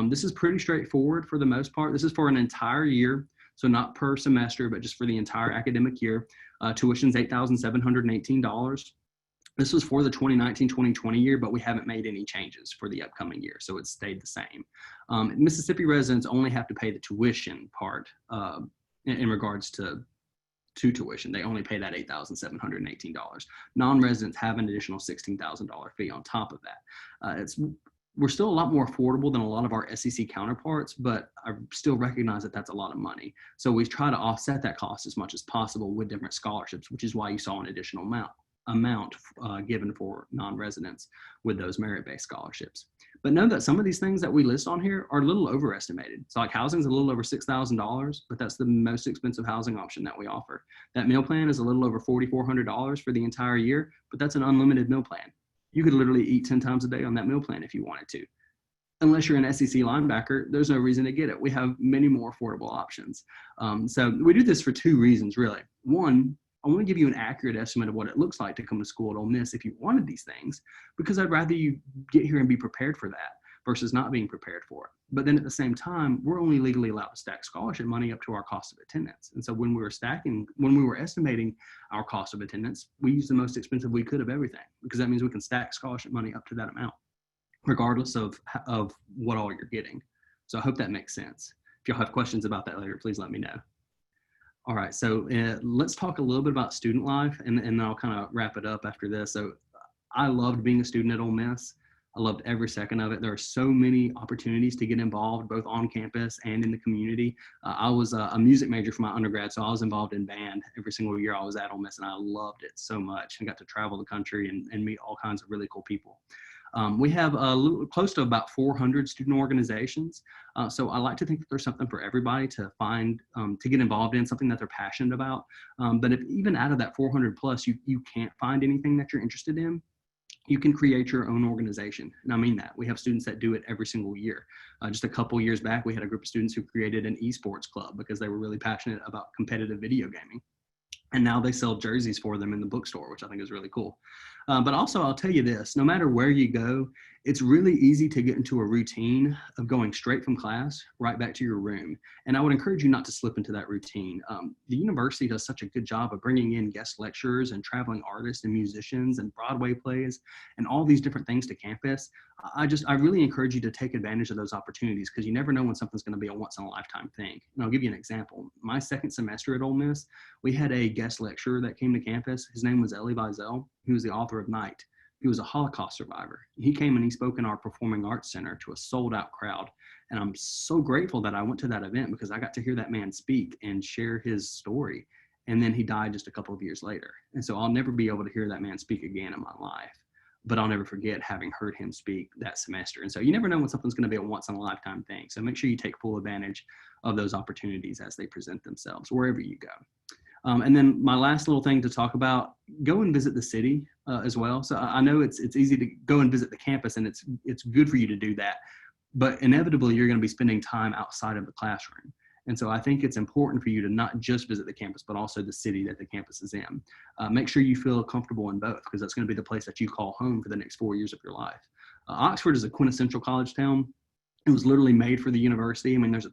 This is pretty straightforward for the most part. This is for an entire year, so not per semester, but just for the entire academic year. Tuition's $8,718. This was for the 2019-2020 year, but we haven't made any changes for the upcoming year, so it's stayed the same. Mississippi residents only have to pay the tuition part in regards to tuition. They only pay that $8,718. Non-residents have an additional $16,000 fee on top of that. We're still a lot more affordable than a lot of our SEC counterparts, but I still recognize that that's a lot of money. So we try to offset that cost as much as possible with different scholarships, which is why you saw an additional amount given for non-residents with those merit-based scholarships. But know that some of these things that we list on here are a little overestimated. So like housing is a little over $6,000, but that's the most expensive housing option that we offer. That meal plan is a little over $4,400 for the entire year, but that's an unlimited meal plan. You could literally eat 10 times a day on that meal plan if you wanted to. Unless you're an SEC linebacker, there's no reason to get it. We have many more affordable options. So we do this for two reasons, really. One, I want to give you an accurate estimate of what it looks like to come to school at Ole Miss if you wanted these things, because I'd rather you get here and be prepared for that versus not being prepared for it. But then at the same time, we're only legally allowed to stack scholarship money up to our cost of attendance. And so when we were estimating our cost of attendance, we used the most expensive we could of everything, because that means we can stack scholarship money up to that amount, regardless of what all you're getting. So I hope that makes sense. If y'all have questions about that later, please let me know. All right, so let's talk a little bit about student life, and then I'll kind of wrap it up after this. So I loved being a student at Ole Miss. I loved every second of it. There are so many opportunities to get involved, both on campus and in the community. I was a music major for my undergrad, so I was involved in band every single year I was at Ole Miss, and I loved it so much. I got to travel the country and meet all kinds of really cool people. We have close to about 400 student organizations. So I like to think that there's something for everybody to find, to get involved in, something that they're passionate about. But if even out of that 400 plus, you can't find anything that you're interested in, you can create your own organization. And I mean that. We have students that do it every single year. Just a couple years back, we had a group of students who created an esports club because they were really passionate about competitive video gaming. And now they sell jerseys for them in the bookstore, which I think is really cool. But also, I'll tell you this, no matter where you go, it's really easy to get into a routine of going straight from class right back to your room. And I would encourage you not to slip into that routine. The university does such a good job of bringing in guest lecturers and traveling artists and musicians and Broadway plays and all these different things to campus. I really encourage you to take advantage of those opportunities, because you never know when something's going to be a once in a lifetime thing. And I'll give you an example. My second semester at Ole Miss, we had a guest lecturer that came to campus. His name was Elie Wiesel. He was the author of Night. He was a Holocaust survivor. He came and he spoke in our Performing Arts Center to a sold out crowd. And I'm so grateful that I went to that event, because I got to hear that man speak and share his story. And then he died just a couple of years later. And so I'll never be able to hear that man speak again in my life, but I'll never forget having heard him speak that semester. And so you never know when something's going to be a once in a lifetime thing. So make sure you take full advantage of those opportunities as they present themselves wherever you go. And then my last little thing to talk about, go and visit the city as well. So I know it's easy to go and visit the campus, and it's good for you to do that, but inevitably you're going to be spending time outside of the classroom. And so I think it's important for you to not just visit the campus, but also the city that the campus is in. Make sure you feel comfortable in both, because that's going to be the place that you call home for the next 4 years of your life. Oxford is a quintessential college town. It was literally made for the university. I mean, there's a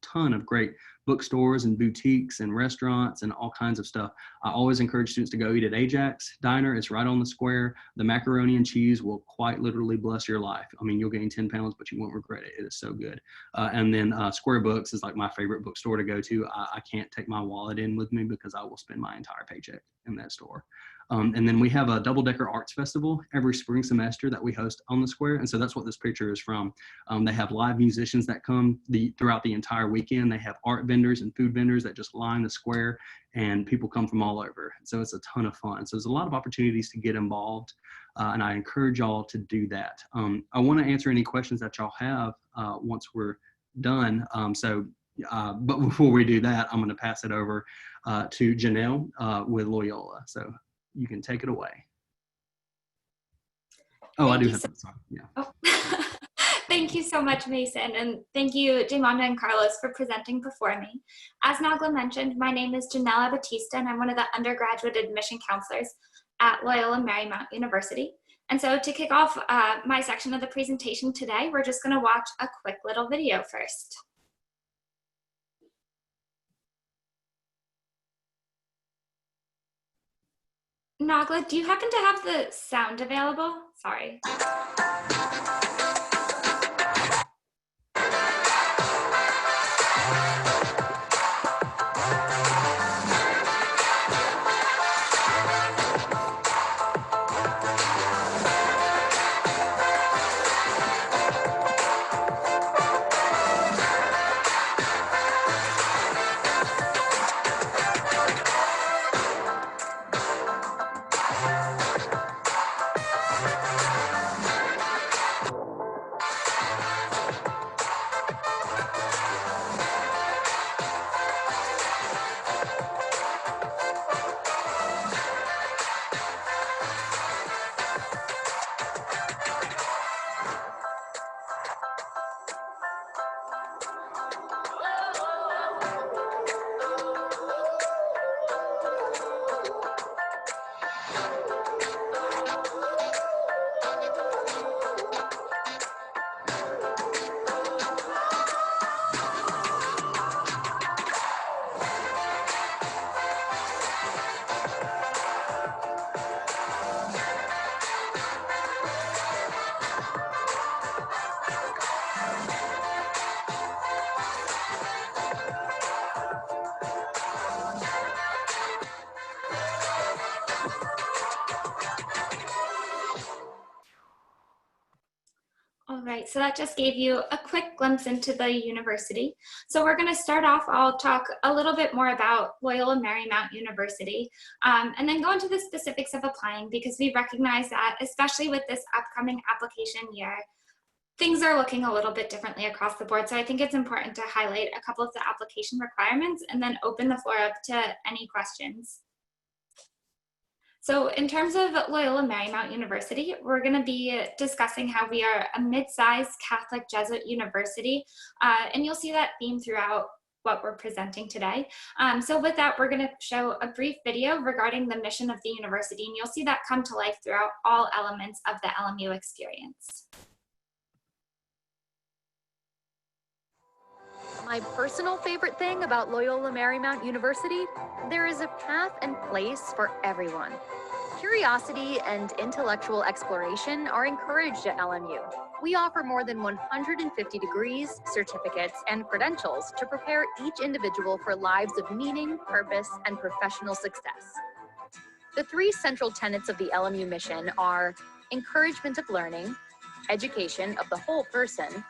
ton of great bookstores and boutiques and restaurants and all kinds of stuff. I always encourage students to go eat at Ajax Diner. It's right on the square. The macaroni and cheese will quite literally bless your life. I mean, you'll gain 10 pounds, but you won't regret it. It is so good. And then Square Books is like my favorite bookstore to go to. I can't take my wallet in with me, because I will spend my entire paycheck in that store. And then we have a double-decker arts festival every spring semester that we host on the square. And so that's what this picture is from. They have live musicians that come throughout the entire weekend. They have art vendors and food vendors that just line the square, and people come from all over. So it's a ton of fun. So there's a lot of opportunities to get involved, and I encourage y'all to do that. I want to answer any questions that y'all have once we're done. But before we do that, I'm going to pass it over to Janelle with Loyola. So you can take it away. Oh, I do have to. Sorry. Yeah. Oh. Thank you so much, Mason, and thank you, Jamonda and Carlos, for presenting before me. As Nagla mentioned, my name is Janelle Batista, and I'm one of the undergraduate admission counselors at Loyola Marymount University. And so to kick off my section of the presentation today, we're just going to watch a quick little video first. Nagla, do you happen to have the sound available? Sorry. All right, so that just gave you a quick glimpse into the university. So we're going to start off, I'll talk a little bit more about Loyola Marymount University, and then go into the specifics of applying, because we recognize that, especially with this upcoming application year, things are looking a little bit differently across the board. So I think it's important to highlight a couple of the application requirements and then open the floor up to any questions. So in terms of Loyola Marymount University, we're going to be discussing how we are a mid-sized Catholic Jesuit university, and you'll see that theme throughout what we're presenting today. So with that, we're going to show a brief video regarding the mission of the university, and you'll see that come to life throughout all elements of the LMU experience. My personal favorite thing about Loyola Marymount University, there is a path and place for everyone. Curiosity and intellectual exploration are encouraged at LMU. We offer more than 150 degrees, certificates, and credentials to prepare each individual for lives of meaning, purpose, and professional success. The three central tenets of the LMU mission are encouragement of learning, education of the whole person,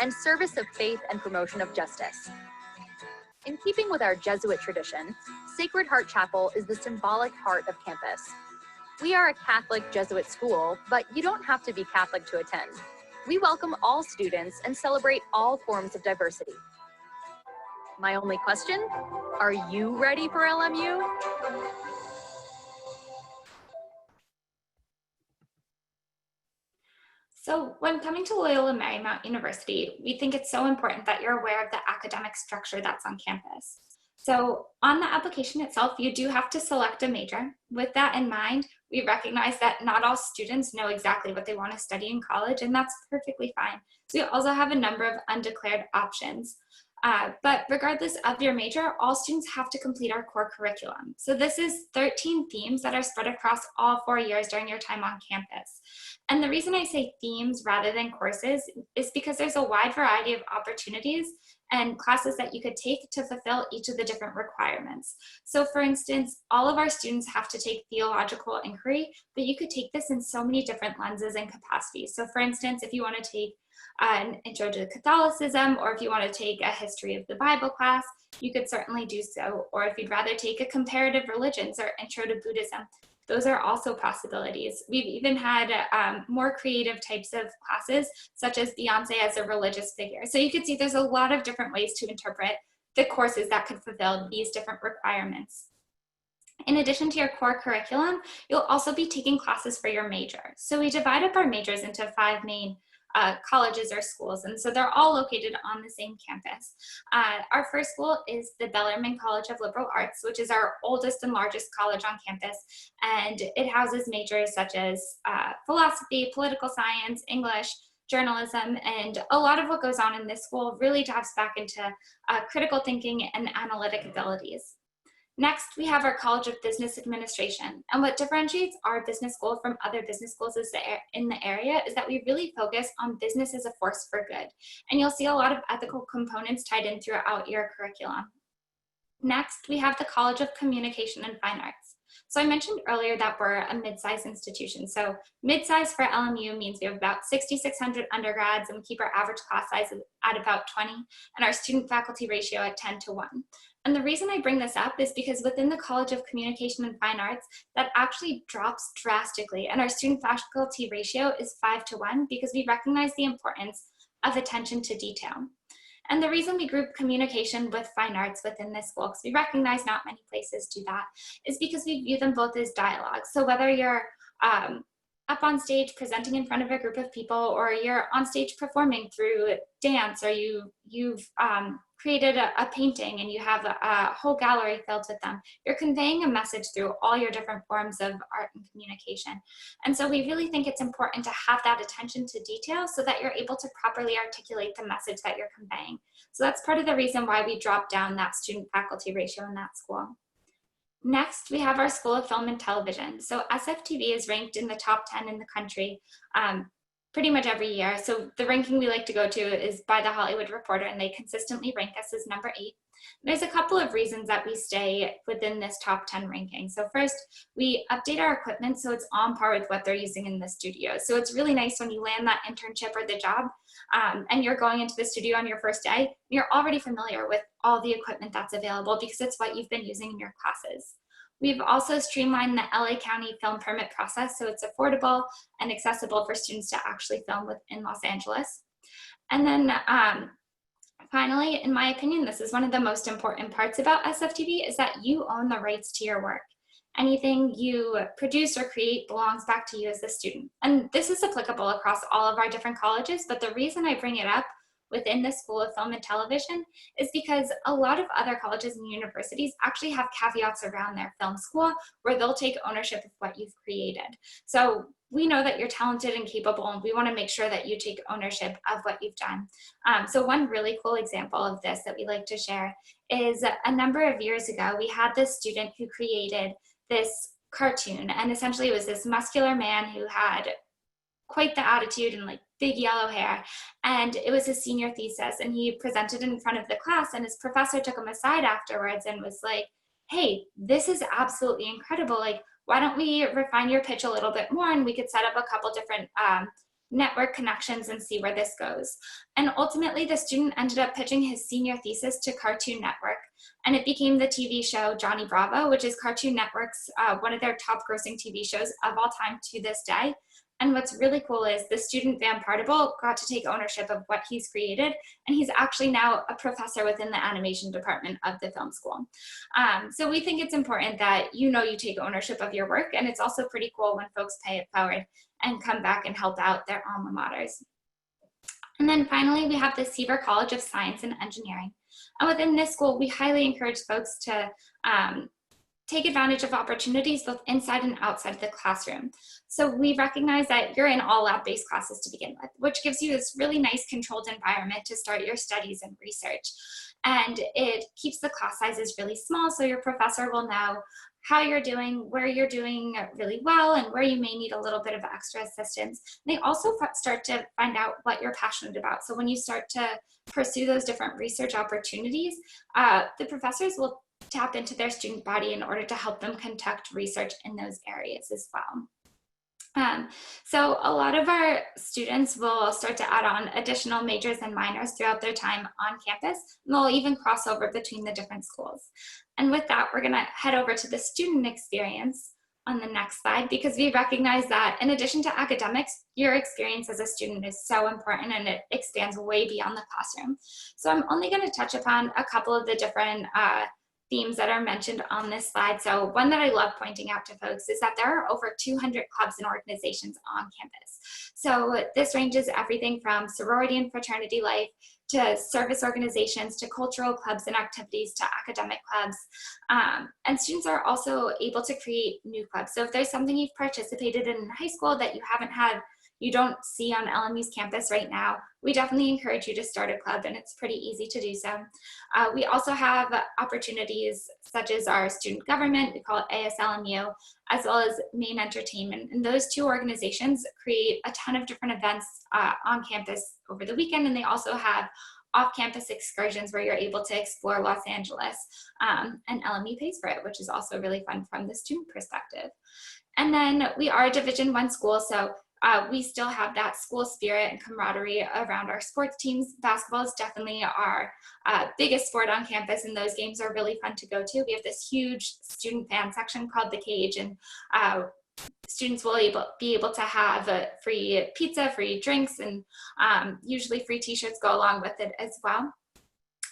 and service of faith and promotion of justice. In keeping with our Jesuit tradition, Sacred Heart Chapel is the symbolic heart of campus. We are a Catholic Jesuit school, but you don't have to be Catholic to attend. We welcome all students and celebrate all forms of diversity. My only question, are you ready for LMU? So when coming to Loyola Marymount University, we think it's so important that you're aware of the academic structure that's on campus. So on the application itself, you do have to select a major. With that in mind, we recognize that not all students know exactly what they want to study in college, and that's perfectly fine. So you also have a number of undeclared options. But regardless of your major, all students have to complete our core curriculum. So this is 13 themes that are spread across all 4 years during your time on campus. And the reason I say themes rather than courses is because there's a wide variety of opportunities and classes that you could take to fulfill each of the different requirements. So for instance, all of our students have to take theological inquiry, but you could take this in so many different lenses and capacities. So for instance, if you want to take an intro to Catholicism, or if you want to take a history of the Bible class, you could certainly do so. Or if you'd rather take a comparative religions or intro to Buddhism, those are also possibilities. We've even had more creative types of classes, such as Beyonce as a religious figure. So you can see there's a lot of different ways to interpret the courses that could fulfill these different requirements. In addition to your core curriculum, you'll also be taking classes for your major. So we divide up our majors into 5 main colleges or schools. And so they're all located on the same campus. Our first school is the Bellarmine College of Liberal Arts, which is our oldest and largest college on campus. And it houses majors such as philosophy, political science, English, journalism, and a lot of what goes on in this school really taps back into critical thinking and analytic abilities. Next, we have our College of Business Administration. And what differentiates our business school from other business schools in the area is that we really focus on business as a force for good. And you'll see a lot of ethical components tied in throughout your curriculum. Next, we have the College of Communication and Fine Arts. So I mentioned earlier that we're a mid-size institution. So mid-size for LMU means we have about 6,600 undergrads, and we keep our average class size at about 20, and our student-faculty ratio at 10:1. And the reason I bring this up is because within the College of Communication and Fine Arts, that actually drops drastically, and our student-faculty ratio is 5:1 because we recognize the importance of attention to detail. And the reason we group communication with fine arts within this school, because we recognize not many places do that, is because we view them both as dialogue. So whether you're up on stage presenting in front of a group of people, or you're on stage performing through dance, or you've created a painting and you have a whole gallery filled with them, you're conveying a message through all your different forms of art and communication. And so we really think it's important to have that attention to detail so that you're able to properly articulate the message that you're conveying. So that's part of the reason why we dropped down that student-faculty ratio in that school. Next, we have our School of Film and Television. So SFTV is ranked in the top 10 in the country pretty much every year. So the ranking we like to go to is by the Hollywood Reporter, and they consistently rank us as number 8. There's a couple of reasons that we stay within this top 10 ranking. So first, we update our equipment so it's on par with what they're using in the studio. So it's really nice when you land that internship or the job and you're going into the studio on your first day, you're already familiar with all the equipment that's available because it's what you've been using in your classes. We've also streamlined the LA County film permit process so it's affordable and accessible for students to actually film within Los Angeles. And then finally, in my opinion, this is one of the most important parts about SFTV, is that you own the rights to your work. Anything you produce or create belongs back to you as a student. And this is applicable across all of our different colleges, but the reason I bring it up within the School of Film and Television is because a lot of other colleges and universities actually have caveats around their film school where they'll take ownership of what you've created. So we know that you're talented and capable, and we want to make sure that you take ownership of what you've done. So one really cool example of this that we like to share is a number of years ago, we had this student who created this cartoon, and essentially it was this muscular man who had quite the attitude and like big yellow hair, and it was his senior thesis, and he presented in front of the class, and his professor took him aside afterwards and was like, hey, this is absolutely incredible, like why don't we refine your pitch a little bit more, and we could set up a couple different network connections and see where this goes. And ultimately the student ended up pitching his senior thesis to Cartoon Network, and it became the TV show Johnny Bravo, which is Cartoon Network's one of their top grossing TV shows of all time to this day. And what's really cool is the student Van Partible got to take ownership of what he's created, and he's actually now a professor within the animation department of the film school. So we think it's important that you take ownership of your work, and it's also pretty cool when folks pay it forward and come back and help out their alma maters. And then finally, we have the Seaver College of Science and Engineering. And within this school, we highly encourage folks to take advantage of opportunities both inside and outside of the classroom. So we recognize that you're in all lab-based classes to begin with, which gives you this really nice controlled environment to start your studies and research. And it keeps the class sizes really small, so your professor will know how you're doing, where you're doing really well, and where you may need a little bit of extra assistance. They also start to find out what you're passionate about. So when you start to pursue those different research opportunities, the professors will tap into their student body in order to help them conduct research in those areas as well. So a lot of our students will start to add on additional majors and minors throughout their time on campus, and they'll even cross over between the different schools. And with that, we're gonna head over to the student experience on the next slide, because we recognize that in addition to academics, your experience as a student is so important, and it expands way beyond the classroom. So I'm only gonna touch upon a couple of the different themes that are mentioned on this slide. So one that I love pointing out to folks is that there are over 200 clubs and organizations on campus. So this ranges everything from sorority and fraternity life to service organizations, to cultural clubs and activities, to academic clubs. And students are also able to create new clubs. So if there's something you've participated in high school that you don't see on LMU's campus right now, we definitely encourage you to start a club, and it's pretty easy to do so. We also have opportunities such as our student government, we call it ASLMU, as well as Main Entertainment. And those two organizations create a ton of different events on campus over the weekend, and they also have off-campus excursions where you're able to explore Los Angeles, and LMU pays for it, which is also really fun from the student perspective. And then we are a Division I school, so we still have that school spirit and camaraderie around our sports teams. Basketball is definitely our biggest sport on campus, and those games are really fun to go to. We have this huge student fan section called The Cage, and students will be able to have free pizza, free drinks, and usually free t-shirts go along with it as well.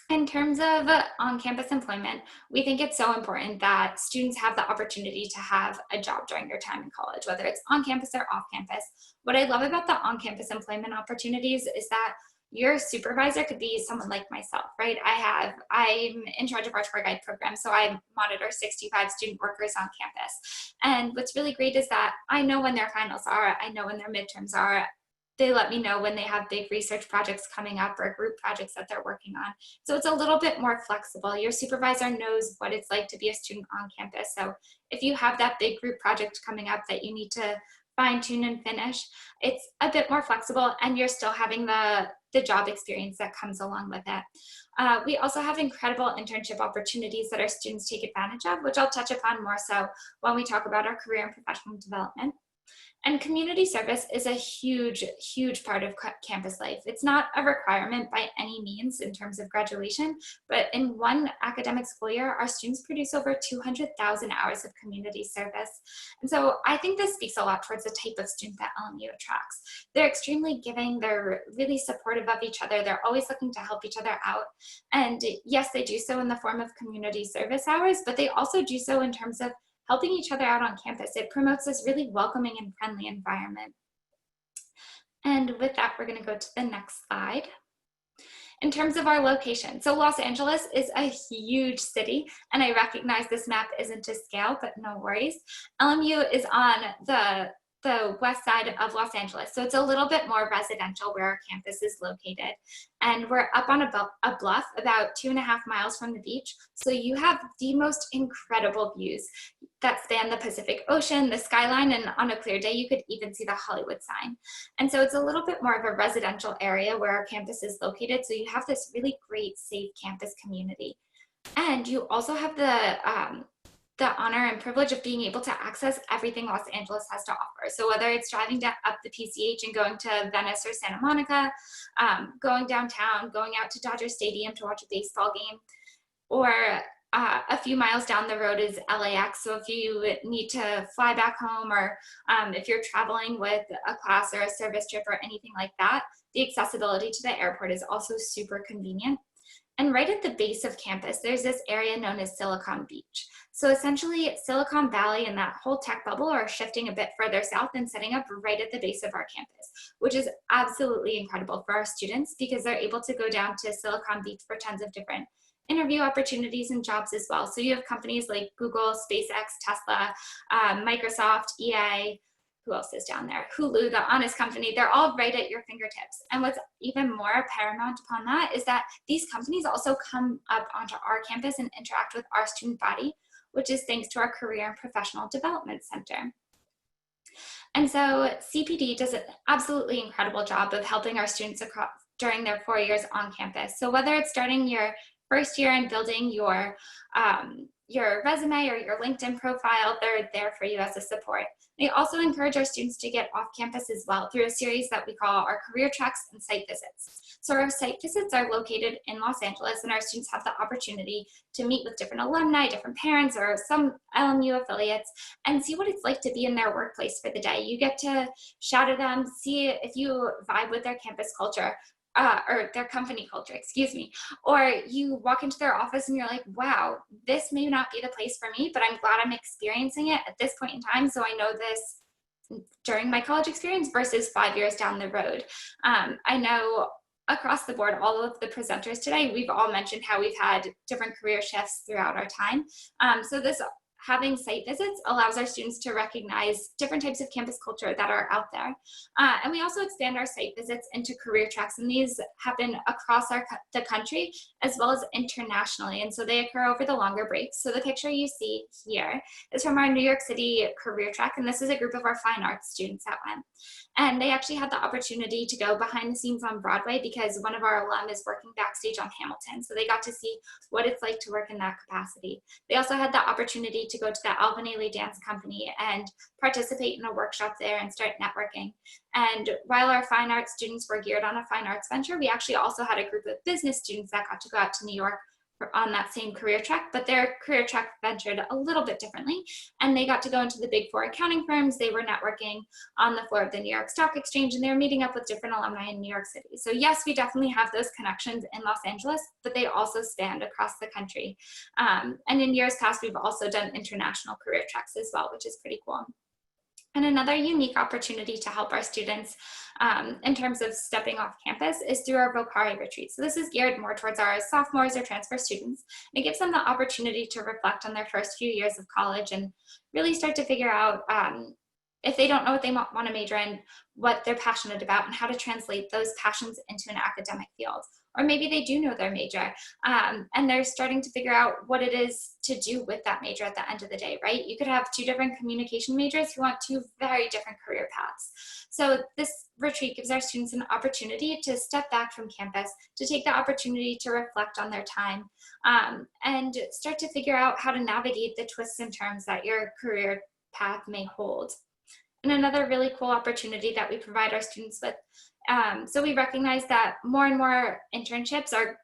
In terms of on-campus employment, we think it's so important that students have the opportunity to have a job during their time in college, whether it's on campus or off campus. What I love about the on-campus employment opportunities is that your supervisor could be someone like myself, right? I'm in charge of our tour guide program, so I monitor 65 student workers on campus. And what's really great is that I know when their finals are, I know when their midterms are. They let me know when they have big research projects coming up or group projects that they're working on. So it's a little bit more flexible. Your supervisor knows what it's like to be a student on campus. So if you have that big group project coming up that you need to fine tune and finish, it's a bit more flexible, and you're still having the job experience that comes along with it. We also have incredible internship opportunities that our students take advantage of, which I'll touch upon more so when we talk about our career and professional development. And community service is a huge, huge part of campus life. It's not a requirement by any means in terms of graduation, but in one academic school year, our students produce over 200,000 hours of community service. And so I think this speaks a lot towards the type of student that LMU attracts. They're extremely giving, they're really supportive of each other, they're always looking to help each other out. And yes, they do so in the form of community service hours, but they also do so in terms of helping each other out on campus. It promotes this really welcoming and friendly environment. And with that, we're going to go to the next slide. In terms of our location, so Los Angeles is a huge city, and I recognize this map isn't to scale, but no worries. LMU is on the west side of Los Angeles, so it's a little bit more residential where our campus is located. And we're up on a bluff about 2.5 miles from the beach, so you have the most incredible views that span the Pacific Ocean, the skyline, and on a clear day you could even see the Hollywood sign. And so it's a little bit more of a residential area where our campus is located, so you have this really great, safe campus community. And you also have the honor and privilege of being able to access everything Los Angeles has to offer. So whether it's driving up the PCH and going to Venice or Santa Monica, going downtown, going out to Dodger Stadium to watch a baseball game, or a few miles down the road is LAX. So if you need to fly back home, or if you're traveling with a class or a service trip or anything like that, the accessibility to the airport is also super convenient. And right at the base of campus, there's this area known as Silicon Beach. So essentially, Silicon Valley and that whole tech bubble are shifting a bit further south and setting up right at the base of our campus, which is absolutely incredible for our students because they're able to go down to Silicon Beach for tons of different interview opportunities and jobs as well. So you have companies like Google, SpaceX, Tesla, Microsoft, EA, who else is down there? Hulu, the Honest Company, they're all right at your fingertips. And what's even more paramount upon that is that these companies also come up onto our campus and interact with our student body, which is thanks to our Career and Professional Development Center. And so CPD does an absolutely incredible job of helping our students during their 4 years on campus. So whether it's starting your first year and building your resume or your LinkedIn profile, they're there for you as a support. They also encourage our students to get off campus as well through a series that we call our career tracks and site visits. So our site visits are located in Los Angeles, and our students have the opportunity to meet with different alumni, different parents, or some LMU affiliates, and see what it's like to be in their workplace for the day. You get to shout at them, see if you vibe with their campus culture. or their company culture, excuse me, or you walk into their office and you're like, wow, this may not be the place for me, but I'm glad I'm experiencing it at this point in time, so I know this during my college experience versus 5 years down the road. I know across the board, all of the presenters today, we've all mentioned how we've had different career shifts throughout our time. So this having site visits allows our students to recognize different types of campus culture that are out there. And we also expand our site visits into career tracks, and these happen across the country as well as internationally. And so they occur over the longer breaks. So the picture you see here is from our New York City career track, and this is a group of our fine arts students that went. And they actually had the opportunity to go behind the scenes on Broadway because one of our alum is working backstage on Hamilton. So they got to see what it's like to work in that capacity. They also had the opportunity to go to the Alvin Ailey Dance Company and participate in a workshop there and start networking. And while our fine arts students were geared on a fine arts venture, we actually also had a group of business students that got to go out to New York on that same career track, but their career track ventured a little bit differently. And they got to go into the big four accounting firms. They were networking on the floor of the New York Stock Exchange, and they were meeting up with different alumni in New York City. So yes, we definitely have those connections in Los Angeles, but they also span across the country. And in years past, we've also done international career tracks as well, which is pretty cool. And another unique opportunity to help our students in terms of stepping off campus is through our Vocari retreat. So this is geared more towards our sophomores or transfer students. It gives them the opportunity to reflect on their first few years of college and really start to figure out if they don't know what they want to major in, what they're passionate about, and how to translate those passions into an academic field. Or maybe they do know their major and they're starting to figure out what it is to do with that major at the end of the day, right? You could have two different communication majors who want two very different career paths. So this retreat gives our students an opportunity to step back from campus, to take the opportunity to reflect on their time and start to figure out how to navigate the twists and turns that your career path may hold. And another really cool opportunity that we provide our students with, so we recognize that more and more internships are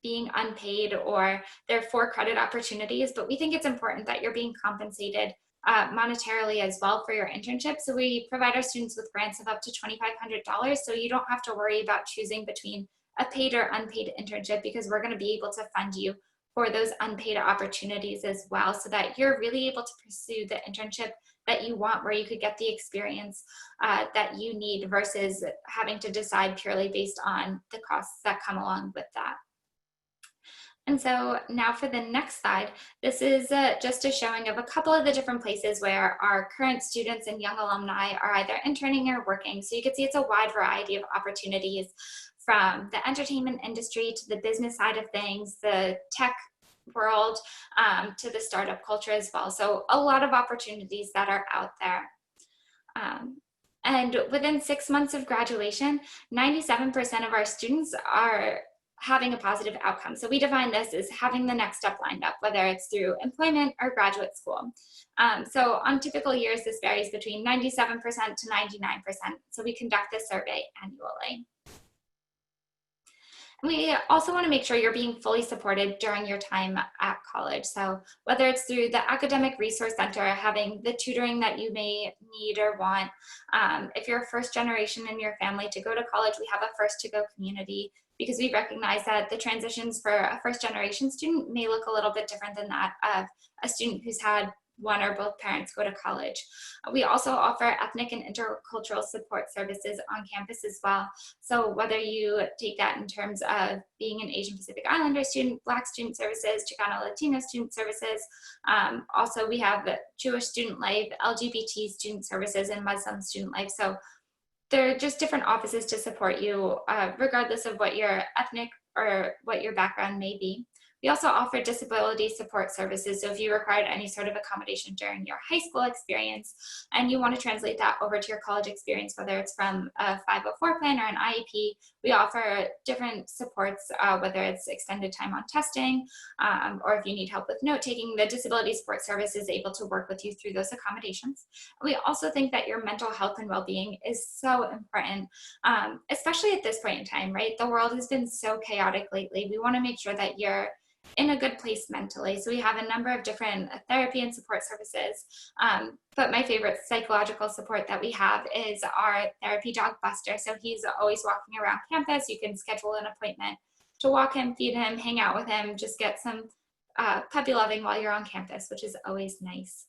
being unpaid or they're for credit opportunities, but we think it's important that you're being compensated monetarily as well for your internship. So we provide our students with grants of up to $2,500, so you don't have to worry about choosing between a paid or unpaid internship, because we're going to be able to fund you for those unpaid opportunities as well, so that you're really able to pursue the internship that you want, where you could get the experience that you need versus having to decide purely based on the costs that come along with that. And so now for the next slide, this is just a showing of a couple of the different places where our current students and young alumni are either interning or working. So you can see it's a wide variety of opportunities, from the entertainment industry to the business side of things, the tech world, to the startup culture as well. So a lot of opportunities that are out there. And within 6 months of graduation, 97% of our students are having a positive outcome. So we define this as having the next step lined up, whether it's through employment or graduate school. So on typical years, this varies between 97% to 99%. So we conduct this survey annually. We also want to make sure you're being fully supported during your time at college. So whether it's through the Academic Resource Center, having the tutoring that you may need or want, if you're a first generation in your family to go to college, we have a first to go community, because we recognize that the transitions for a first generation student may look a little bit different than that of a student who's had one or both parents go to college. We also offer ethnic and intercultural support services on campus as well. So whether you take that in terms of being an Asian Pacific Islander student, Black student services, Chicano Latino student services. Also we have Jewish student life, LGBT student services, and Muslim student life. So there are just different offices to support you, regardless of what your ethnic or what your background may be. We also offer disability support services. So if you required any sort of accommodation during your high school experience and you want to translate that over to your college experience, whether it's from a 504 plan or an IEP, we offer different supports, whether it's extended time on testing, or if you need help with note taking, the disability support service is able to work with you through those accommodations. We also think that your mental health and well-being is so important, especially at this point in time, right? The world has been so chaotic lately. We want to make sure that you're in a good place mentally. So we have a number of different therapy and support services. But my favorite psychological support that we have is our therapy dog Buster. So he's always walking around campus. You can schedule an appointment to walk him, feed him, hang out with him, just get some puppy loving while you're on campus, which is always nice.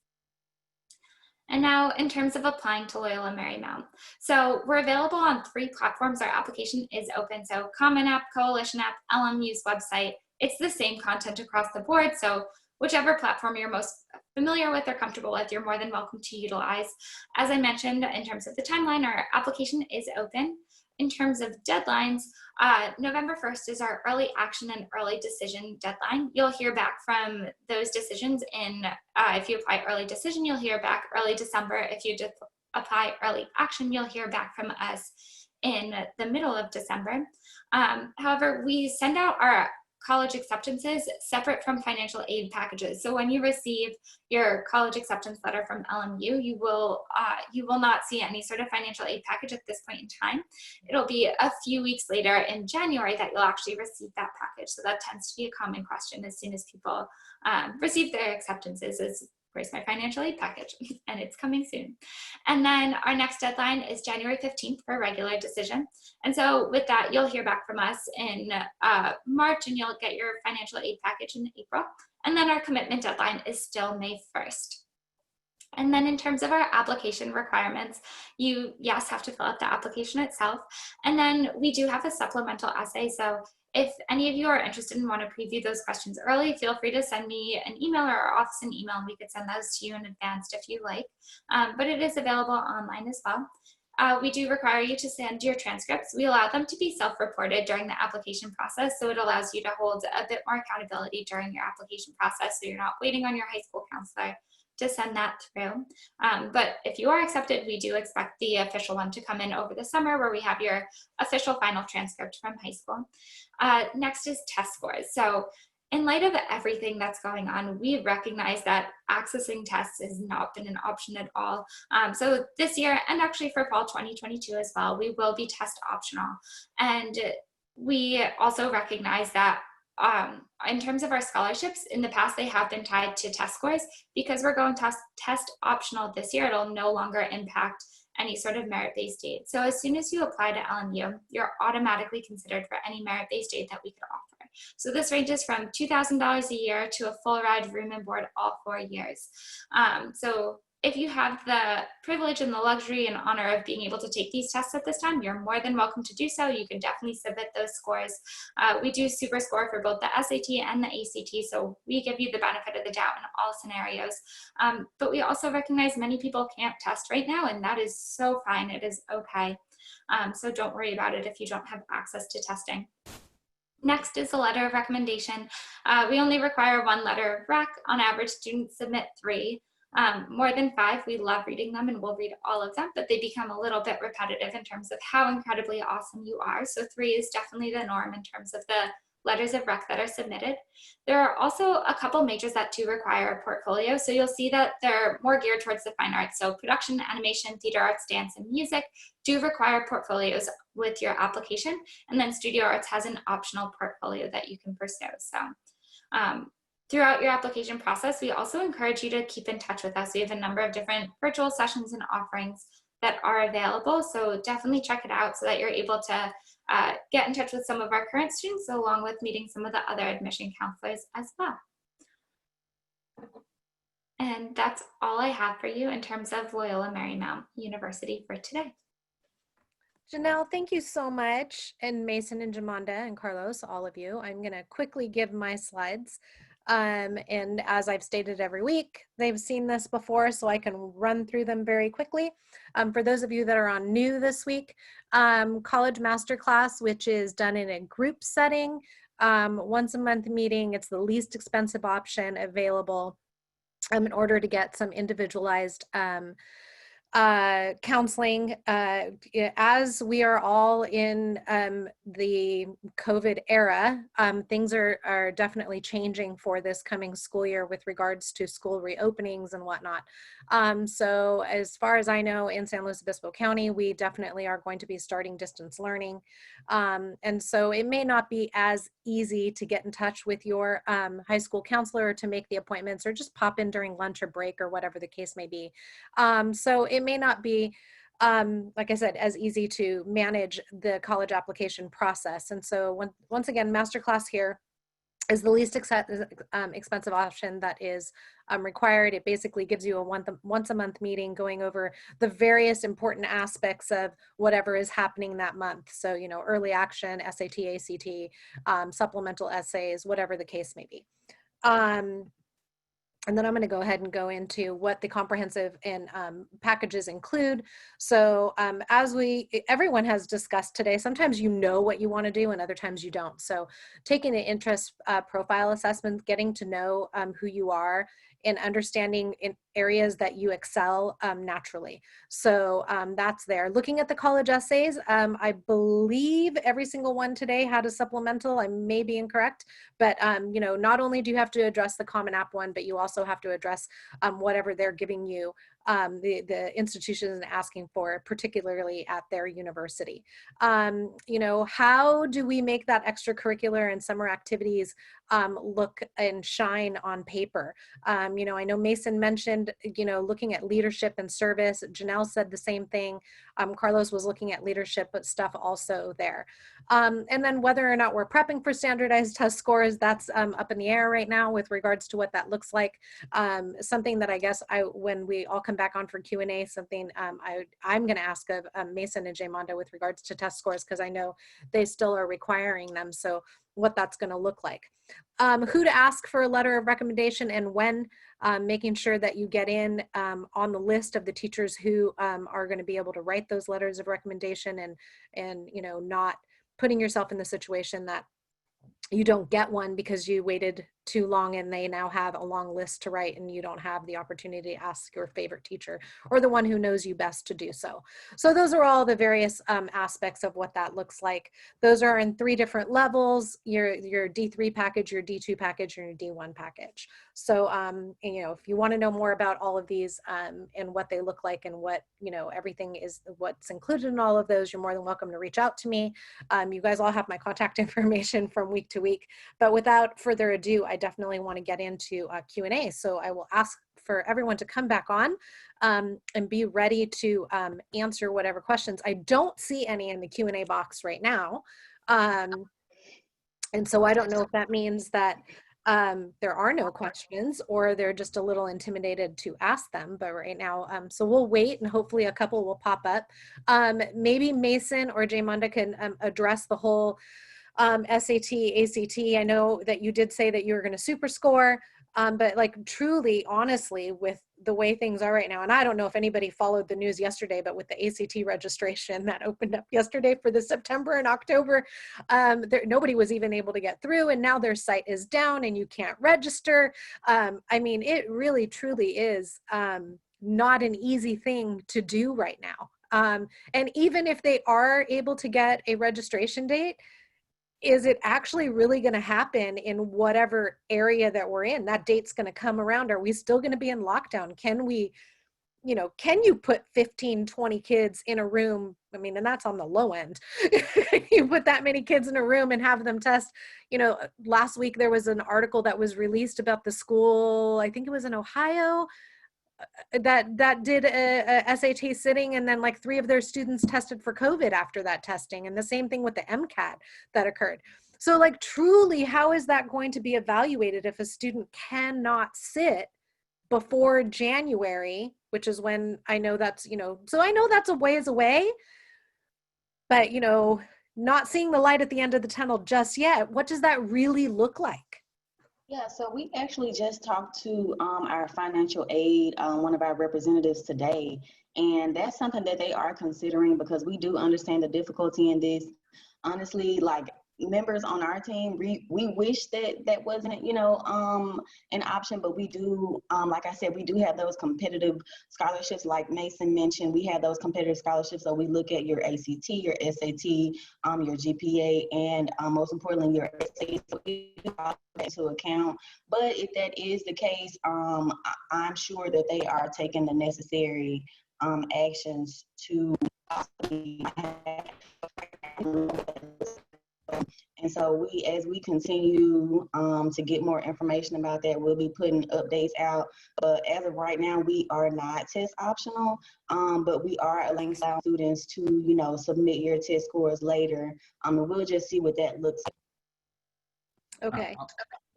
And now in terms of applying to Loyola Marymount. So we're available on 3 platforms. Our application is open. So Common App, Coalition App, LMU's website. It's the same content across the board. So whichever platform you're most familiar with or comfortable with, you're more than welcome to utilize. As I mentioned, in terms of the timeline, our application is open. In terms of deadlines, November 1st is our early action and early decision deadline. You'll hear back from those decisions in, if you apply early decision, you'll hear back early December. If you apply early action, you'll hear back from us in the middle of December. However, we send out our college acceptances separate from financial aid packages. So when you receive your college acceptance letter from LMU, you will not see any sort of financial aid package at this point in time. It'll be a few weeks later in January that you'll actually receive that package. So that tends to be a common question as soon as people receive their acceptances is, where's my financial aid package? And it's coming soon. And then our next deadline is January 15th for a regular decision. And so with that, you'll hear back from us in March, and you'll get your financial aid package in April. And then our commitment deadline is still May 1st. And then in terms of our application requirements, you, yes, have to fill out the application itself. And then we do have a supplemental essay. So if any of you are interested and want to preview those questions early, feel free to send me an email or our office an email, and we could send those to you in advance if you like. But it is available online as well. We do require you to send your transcripts. We allow them to be self-reported during the application process, so it allows you to hold a bit more accountability during your application process, so you're not waiting on your high school counselor to send that through. But if you are accepted, we do expect the official one to come in over the summer, where we have your official final transcript from high school. Next is test scores. So in light of everything that's going on, we recognize that accessing tests has not been an option at all. So this year, and actually for fall 2022 as well, we will be test optional. And we also recognize that in terms of our scholarships, in the past, they have been tied to test scores. Because we're going test optional this year, it'll no longer impact any sort of merit-based aid. So as soon as you apply to LMU, you're automatically considered for any merit-based aid that we could offer. So this ranges from $2,000 a year to a full ride, room and board all 4 years. So if you have the privilege and the luxury and honor of being able to take these tests at this time, you're more than welcome to do so. You can definitely submit those scores. We do super score for both the SAT and the ACT, so we give you the benefit of the doubt in all scenarios. But we also recognize many people can't test right now, and that is so fine. It is okay. So don't worry about it if you don't have access to testing. Next is a letter of recommendation. We only require 1 letter of rec. On average, students submit 3. More than 5, we love reading them and we'll read all of them, but they become a little bit repetitive in terms of how incredibly awesome you are. So 3 is definitely the norm in terms of the letters of rec that are submitted. There are also a couple majors that do require a portfolio. So you'll see that they're more geared towards the fine arts. So production, animation, theater arts, dance, and music do require portfolios with your application. And then studio arts has an optional portfolio that you can pursue. So throughout your application process, we also encourage you to keep in touch with us. We have a number of different virtual sessions and offerings that are available. So definitely check it out so that you're able to get in touch with some of our current students, along with meeting some of the other admission counselors as well. And that's all I have for you in terms of Loyola Marymount University for today. Janelle, thank you so much. And Mason and Jamonda and Carlos, all of you. I'm going to quickly give my slides. And as I've stated every week, they've seen this before, so I can run through them very quickly. For those of you that are on new this week, College Masterclass, which is done in a group setting, once a month meeting. It's the least expensive option available in order to get some individualized counseling, as we are all in the COVID era, things are definitely changing for this coming school year with regards to school reopenings and whatnot. So as far as I know, in San Luis Obispo County, we definitely are going to be starting distance learning. And so it may not be as easy to get in touch with your high school counselor to make the appointments, or just pop in during lunch or break or whatever the case may be. So it may not be, like I said, as easy to manage the college application process. And so once again, masterclass here is the least expensive option that is required. It basically gives you a once a month meeting going over the various important aspects of whatever is happening that month. So, you know, early action, SAT, ACT, supplemental essays, whatever the case may be. And then I'm going to go ahead and go into what the comprehensive and packages include. So as everyone has discussed today, sometimes you know what you want to do and other times you don't. So taking an interest profile assessment, getting to know who you are, and understanding in areas that you excel naturally. So that's there. Looking at the college essays, I believe every single one today had a supplemental. I may be incorrect, but you know, not only do you have to address the Common App one, but you also have to address whatever they're giving you, the institution is asking for, particularly at their university. You know, how do we make that extracurricular and summer activities look and shine on paper? You know, I know Mason mentioned, you know, looking at leadership and service. Janelle said the same thing. Carlos was looking at leadership stuff also there. And then whether or not we're prepping for standardized test scores, that's up in the air right now with regards to what that looks like. Something that I guess when we all come back on for Q&A, something I'm going to ask of Mason and Jaymonda with regards to test scores, because I know they still are requiring them. So what that's going to look like. Who to ask for a letter of recommendation and when, making sure that you get in on the list of the teachers who are going to be able to write those letters of recommendation, and you know, not putting yourself in the situation that you don't get one because you waited too long and they now have a long list to write and you don't have the opportunity to ask your favorite teacher or the one who knows you best to do so. So those are all the various aspects of what that looks like. Those are in 3 different levels: your D3 package, your D2 package, and your D1 package. So, you know, if you want to know more about all of these and what they look like and what, you know, everything is, what's included in all of those, you're more than welcome to reach out to me. You guys all have my contact information from week to week, but without further ado, I definitely want to get into Q&A. So I will ask for everyone to come back on and be ready to answer whatever questions. I don't see any in the Q&A box right now. And so I don't know if that means that there are no questions or they're just a little intimidated to ask them, but right now, so we'll wait and hopefully a couple will pop up. Maybe Mason or Jaymonda can address the whole SAT, ACT. I know that you did say that you were going to super score, but like truly, honestly, with the way things are right now, and I don't know if anybody followed the news yesterday, but with the ACT registration that opened up yesterday for the September and October, nobody was even able to get through, and now their site is down and you can't register. I mean, it really, truly is not an easy thing to do right now. And even if they are able to get a registration date, is it actually really going to happen in whatever area that we're in? That date's going to come around. Are we still going to be in lockdown? Can we, you know, can you put 15, 20 kids in a room? I mean, and that's on the low end. You put that many kids in a room and have them test. You know, last week there was an article that was released about the school, I think it was in Ohio, that did a SAT sitting, and then like 3 of their students tested for COVID after that testing, and the same thing with the MCAT that occurred. So like truly, how is that going to be evaluated if a student cannot sit before January, which is when I know that's, you know, so I know that's a ways away, but you know, not seeing the light at the end of the tunnel just yet. What does that really look like? Yeah, so we actually just talked to our financial aid, one of our representatives today, and that's something that they are considering because we do understand the difficulty in this. Honestly, like members on our team, we wish that that wasn't, an option, but we do, like I said, we do have those competitive scholarships. Like Mason mentioned, we have those competitive scholarships. So we look at your ACT, your SAT, your GPA, and most importantly, your SAT. So we do all that into account. But if that is the case, I'm sure that they are taking the necessary actions to possibly and so as we continue to get more information about that, we'll be putting updates out. But as of right now, we are not test optional, but we are allowing students to, submit your test scores later. And we'll just see what that looks like. Okay.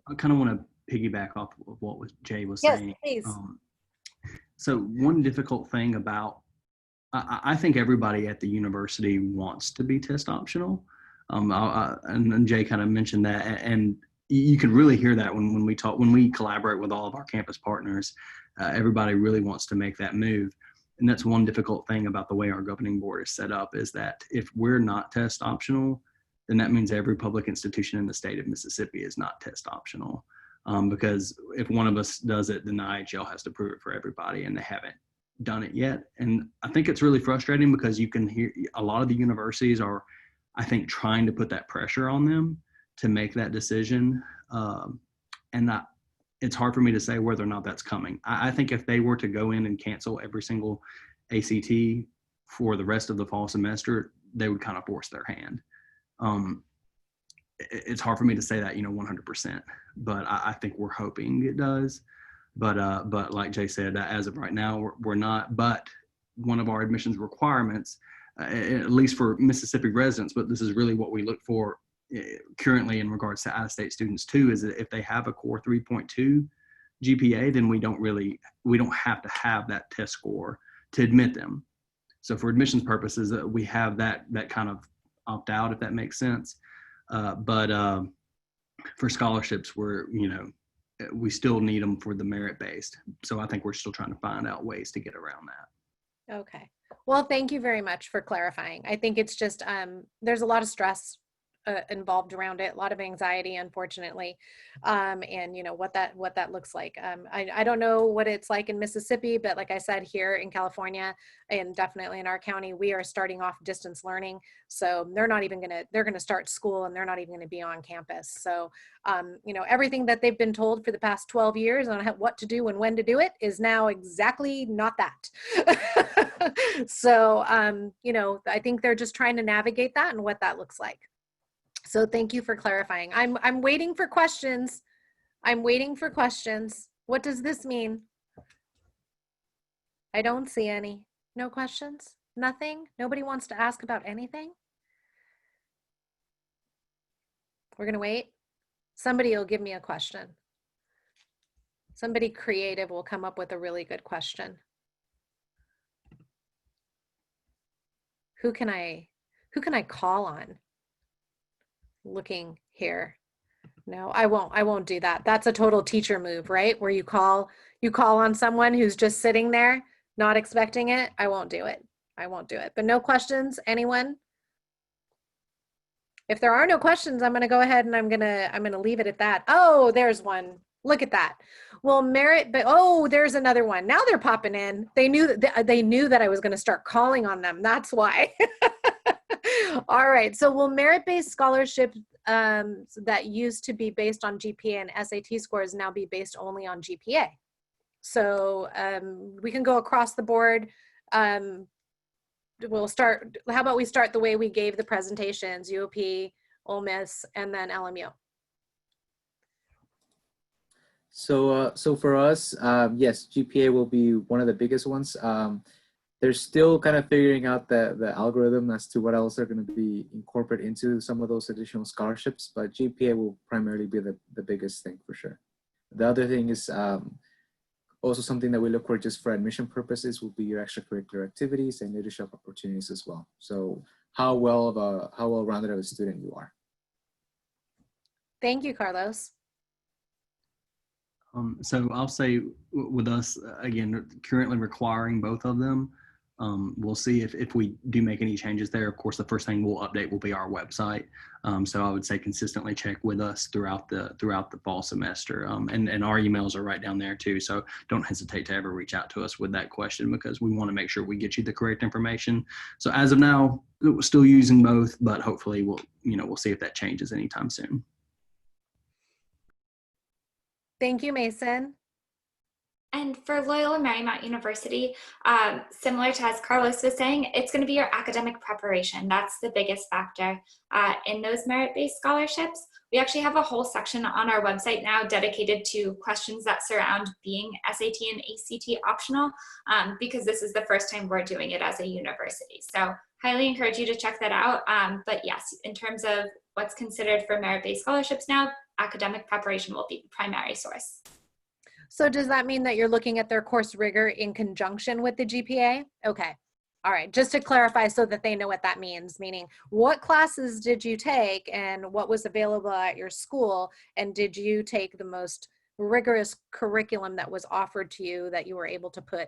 I kind of want to piggyback off of what Jay was Yes, saying. please. So one difficult thing about, I think everybody at the university wants to be test optional. And Jay kind of mentioned that, and you can really hear that when we collaborate with all of our campus partners. Everybody really wants to make that move, and that's one difficult thing about the way our governing board is set up, is that if we're not test optional, then that means every public institution in the state of Mississippi is not test optional, because if one of us does it, then the IHL has to prove it for everybody, and they haven't done it yet. And I think it's really frustrating because you can hear a lot of the universities are, I think, trying to put that pressure on them to make that decision. It's hard for me to say whether or not that's coming. I think if they were to go in and cancel every single ACT for the rest of the fall semester, they would kind of force their hand. It's hard for me to say that, 100%, but I think we're hoping it does. But like Jay said, as of right now, we're not. But one of our admissions requirements, at least for Mississippi residents, but this is really what we look for currently in regards to out-of-state students too, is that if they have a core 3.2 GPA, then we don't have to have that test score to admit them. So for admissions purposes, we have that kind of opt out, if that makes sense. But for scholarships, we still need them for the merit-based. So I think we're still trying to find out ways to get around that. Okay. Well, thank you very much for clarifying. I think it's just, there's a lot of stress involved around it, a lot of anxiety, unfortunately. And what that looks like. I don't know what it's like in Mississippi, but like I said, here in California and definitely in our county, we are starting off distance learning. So they're going to start school and they're not even going to be on campus. So, everything that they've been told for the past 12 years on what to do and when to do it is now exactly not that. So, I think they're just trying to navigate that and what that looks like. So thank you for clarifying. I'm waiting for questions. I'm waiting for questions. What does this mean? I don't see any. No questions? Nothing? Nobody wants to ask about anything? We're going to wait. Somebody will give me a question. Somebody creative will come up with a really good question. Who can I call on? Looking here. No, I won't do that. That's a total teacher move, right? Where you call on someone who's just sitting there, not expecting it. I won't do it. But no questions, anyone? If there are no questions, I'm going to go ahead and I'm going to leave it at that. Oh, there's one. Look at that. Well, merit, but oh, there's another one. Now they're popping in. They knew that I was going to start calling on them. That's why. All right. So will merit-based scholarships that used to be based on GPA and SAT scores now be based only on GPA? So we can go across the board. We'll start. How about we start the way we gave the presentations: UOP, Ole Miss, and then LMU. So for us, yes, GPA will be one of the biggest ones. They're still kind of figuring out the algorithm as to what else they're going to be incorporated into some of those additional scholarships, but GPA will primarily be the biggest thing for sure. The other thing is also something that we look for just for admission purposes will be your extracurricular activities and leadership opportunities as well. So how well-rounded of a student you are. Thank you, Carlos. So I'll say with us, again, currently requiring both of them. We'll see if we do make any changes there. Of course, the first thing we'll update will be our website. So I would say consistently check with us throughout the fall semester. And our emails are right down there too. So don't hesitate to ever reach out to us with that question, because we want to make sure we get you the correct information. So as of now, we're still using both, but hopefully we'll see if that changes anytime soon. Thank you, Mason. And for Loyola Marymount University, similar to as Carlos was saying, it's going to be your academic preparation. That's the biggest factor in those merit-based scholarships. We actually have a whole section on our website now dedicated to questions that surround being SAT and ACT optional, because this is the first time we're doing it as a university. So highly encourage you to check that out. But yes, in terms of what's considered for merit-based scholarships now, academic preparation will be the primary source. So does that mean that you're looking at their course rigor in conjunction with the GPA? Okay. All right. Just to clarify so that they know what that means, meaning what classes did you take and what was available at your school? And did you take the most rigorous curriculum that was offered to you that you were able to put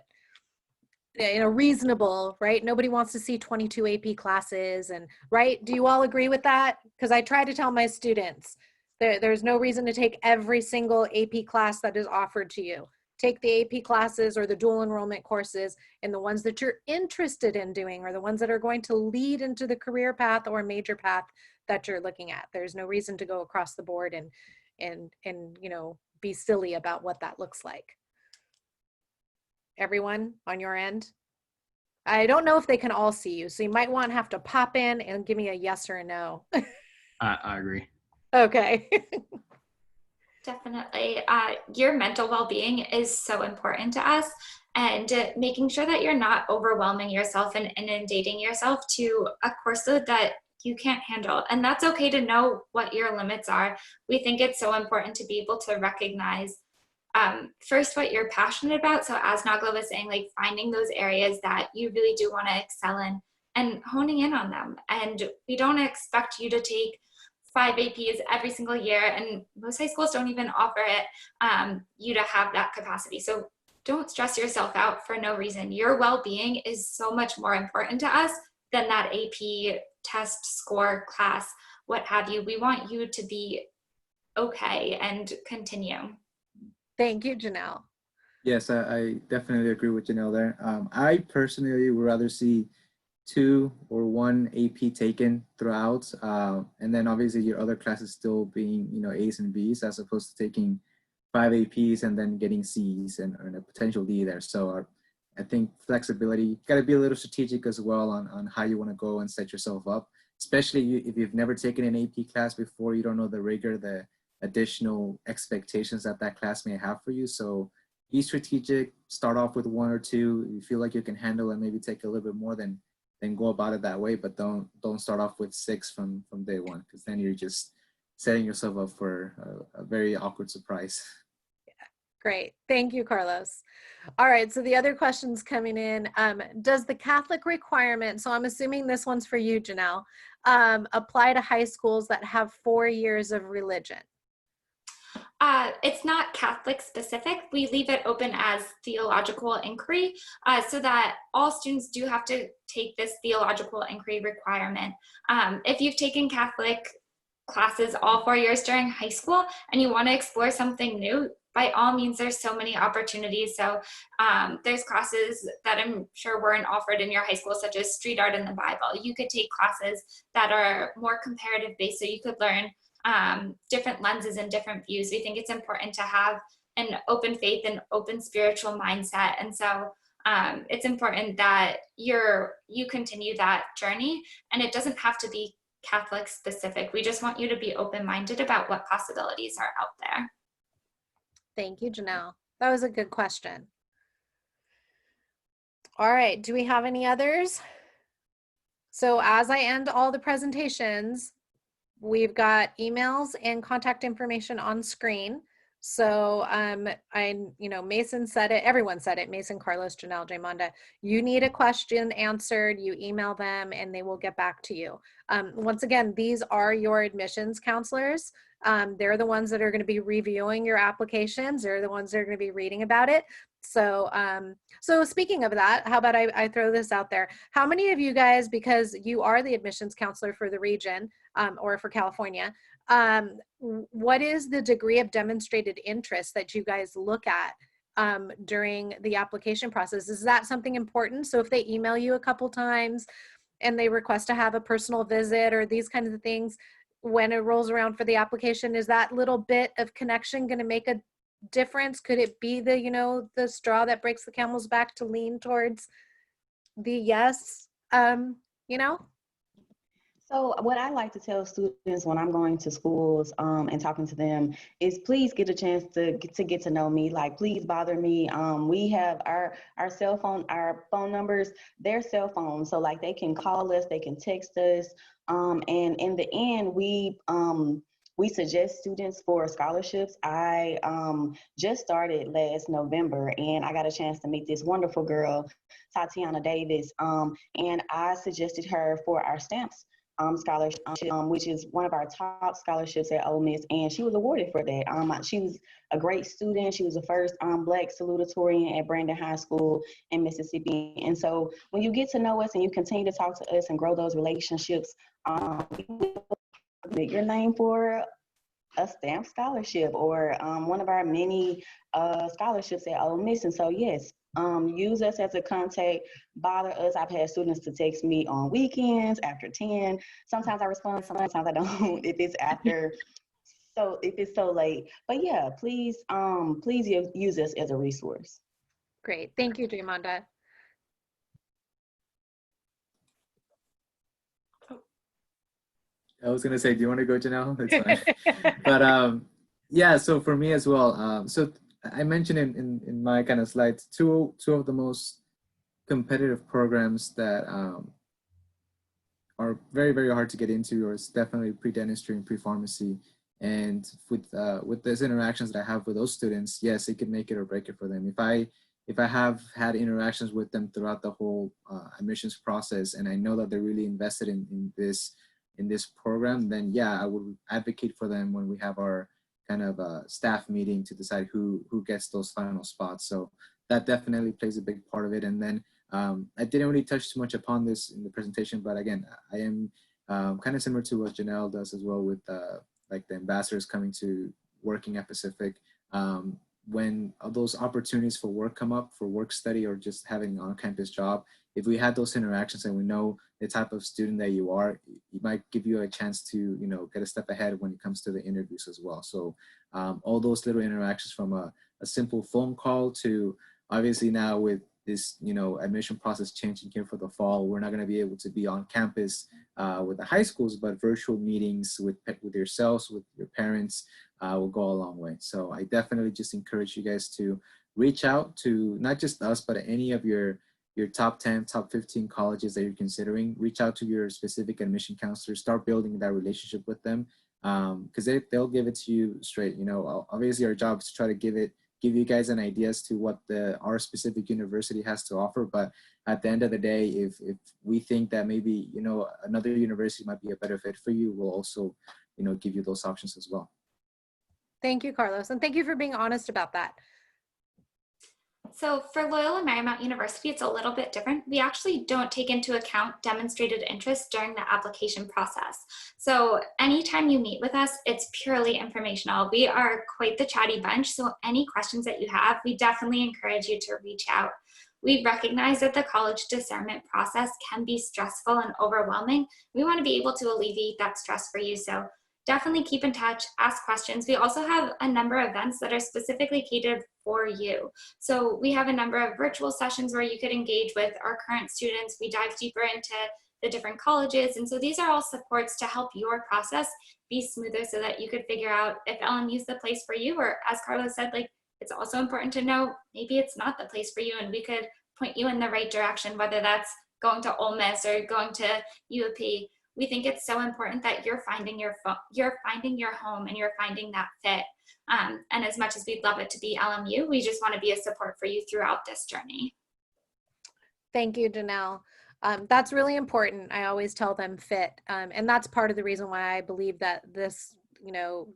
in a reasonable, right? Nobody wants to see 22 AP classes, and right? Do you all agree with that? Because I try to tell my students, there's no reason to take every single AP class that is offered to you. Take the AP classes or the dual enrollment courses, and the ones that you're interested in doing or the ones that are going to lead into the career path or major path that you're looking at. There's no reason to go across the board and be silly about what that looks like. Everyone on your end? I don't know if they can all see you, so you might want to have to pop in and give me a yes or a no. I agree. Okay. Definitely. Your mental well-being is so important to us, and making sure that you're not overwhelming yourself and inundating yourself to a course load that you can't handle. And that's okay to know what your limits are. We think it's so important to be able to recognize first what you're passionate about. So as Nagla was saying, like finding those areas that you really do want to excel in and honing in on them. And we don't expect you to take 5 APs every single year, and most high schools don't even offer it, you to have that capacity. So don't stress yourself out for no reason. Your well-being is so much more important to us than that AP test score, class, what have you. We want you to be okay and continue. Thank you, Janelle. Yes, I definitely agree with Janelle there. I personally would rather see 2 or 1 AP taken throughout, and then obviously your other classes still being, A's and B's, as opposed to taking 5 APs and then getting C's and a potential D there. So I think flexibility, got to be a little strategic as well on how you want to go and set yourself up, especially if you've never taken an AP class before. You don't know the rigor, the additional expectations that class may have for you. So be strategic, start off with 1 or 2. You feel like you can handle and maybe take a little bit more, then go about it that way, but don't start off with 6 from day one, because then you're just setting yourself up for a very awkward surprise. Yeah, great. Thank you, Carlos. All right, so the other questions coming in, does the Catholic requirement, so I'm assuming this one's for you, Janelle, apply to high schools that have 4 years of religion? It's not Catholic specific. We leave it open as theological inquiry, so that all students do have to take this theological inquiry requirement. If you've taken Catholic classes all 4 years during high school and you want to explore something new, by all means, there's so many opportunities. So there's classes that I'm sure weren't offered in your high school, such as street art and the Bible. You could take classes that are more comparative based, so you could learn different lenses and different views. We think it's important to have an open faith and open spiritual mindset. And so it's important that you continue that journey, and it doesn't have to be Catholic specific. We just want you to be open-minded about what possibilities are out there. Thank you, Janelle. That was a good question. All right, do we have any others? So as I end all the presentations, we've got emails and contact information on screen. So Mason said it, everyone said it, Mason, Carlos, Janelle, Jaymonda. You need a question answered, you email them and they will get back to you. Once again, these are your admissions counselors. They're the ones that are going to be reviewing your applications. They're the ones that are going to be reading about it. So, so speaking of that, how about I throw this out there? How many of you guys, because you are the admissions counselor for the region or for California, what is the degree of demonstrated interest that you guys look at during the application process? Is that something important? So if they email you a couple times and they request to have a personal visit or these kinds of things, when it rolls around for the application, is that little bit of connection going to make a difference? Could it be the, you know, the straw that breaks the camel's back to lean towards the yes, you know? So what I like to tell students when I'm going to schools and talking to them is please get a chance to get to know me. Like, please bother me. We have our cell phone, our phone numbers, their cell phones. So like they can call us, they can text us. And in the end, we suggest students for scholarships. I just started last November and I got a chance to meet this wonderful girl, Tatiana Davis. And I suggested her for our stamps scholarship, which is one of our top scholarships at Ole Miss, and she was awarded for that. She was a great student. She was the first Black salutatorian at Brandon High School in Mississippi. And so when you get to know us and you continue to talk to us and grow those relationships, your name for a stamp scholarship or one of our many scholarships at Ole Miss. And so yes, use us as a contact, bother us. I've had students to text me on weekends after 10. Sometimes I respond, sometimes I don't if it's after, so if it's so late. But yeah, please use us as a resource. Great, thank you, Jamonda. I was gonna say, do you want to go, Janelle? That's fine. But yeah, so for me as well, so I mentioned in my kind of slides, two of the most competitive programs that are very, very hard to get into, or it's definitely pre-dentistry and pre-pharmacy. And with those interactions that I have with those students, yes, it could make it or break it for them. If I have had interactions with them throughout the whole admissions process, and I know that they're really invested in this program, then yeah, I would advocate for them when we have our kind of staff meeting to decide who gets those final spots. So that definitely plays a big part of it. And then I didn't really touch too much upon this in the presentation, but again, I am kind of similar to what Janelle does as well with like the ambassadors coming to working at Pacific. When those opportunities for work come up, for work study or just having an on-campus job, if we had those interactions and we know the type of student that you are, it might give you a chance to, you know, get a step ahead when it comes to the interviews as well. So all those little interactions, from a simple phone call to obviously now with this, you know, admission process changing here for the fall, we're not going to be able to be on campus with the high schools, but virtual meetings with yourselves, with your parents will go a long way. So I definitely just encourage you guys to reach out to not just us, but any of your top 10, top 15 colleges that you're considering. Reach out to your specific admission counselor, start building that relationship with them, because they'll give it to you straight. You know, obviously our job is to try to give you guys an idea as to what our specific university has to offer. But at the end of the day, if we think that maybe, you know, another university might be a better fit for you, we'll also, you know, give you those options as well. Thank you, Carlos. And thank you for being honest about that. So for Loyola Marymount University, it's a little bit different. We actually don't take into account demonstrated interest during the application process. So anytime you meet with us, it's purely informational. We are quite the chatty bunch. So any questions that you have, we definitely encourage you to reach out. We recognize that the college discernment process can be stressful and overwhelming. We want to be able to alleviate that stress for you. So definitely keep in touch, ask questions. We also have a number of events that are specifically catered for you. So we have a number of virtual sessions where you could engage with our current students. We dive deeper into the different colleges. And so these are all supports to help your process be smoother so that you could figure out if LMU is the place for you, or as Carlos said, like, it's also important to know maybe it's not the place for you and we could point you in the right direction, whether that's going to Ole Miss or going to UAP. We think it's so important that you're finding your home and you're finding that fit. And as much as we'd love it to be LMU, we just want to be a support for you throughout this journey. Thank you, Janelle. That's really important. I always tell them fit. And that's part of the reason why I believe that this, you know,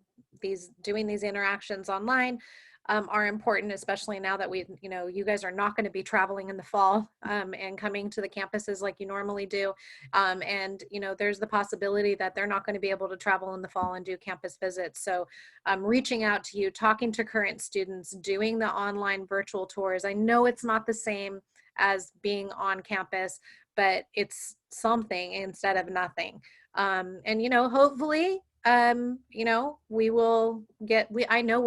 doing these interactions online are important, especially now that you guys are not going to be traveling in the fall and coming to the campuses like you normally do. And, there's the possibility that they're not going to be able to travel in the fall and do campus visits. So reaching out to you, talking to current students, doing the online virtual tours. I know it's not the same as being on campus, but it's something instead of nothing. And hopefully, I know we're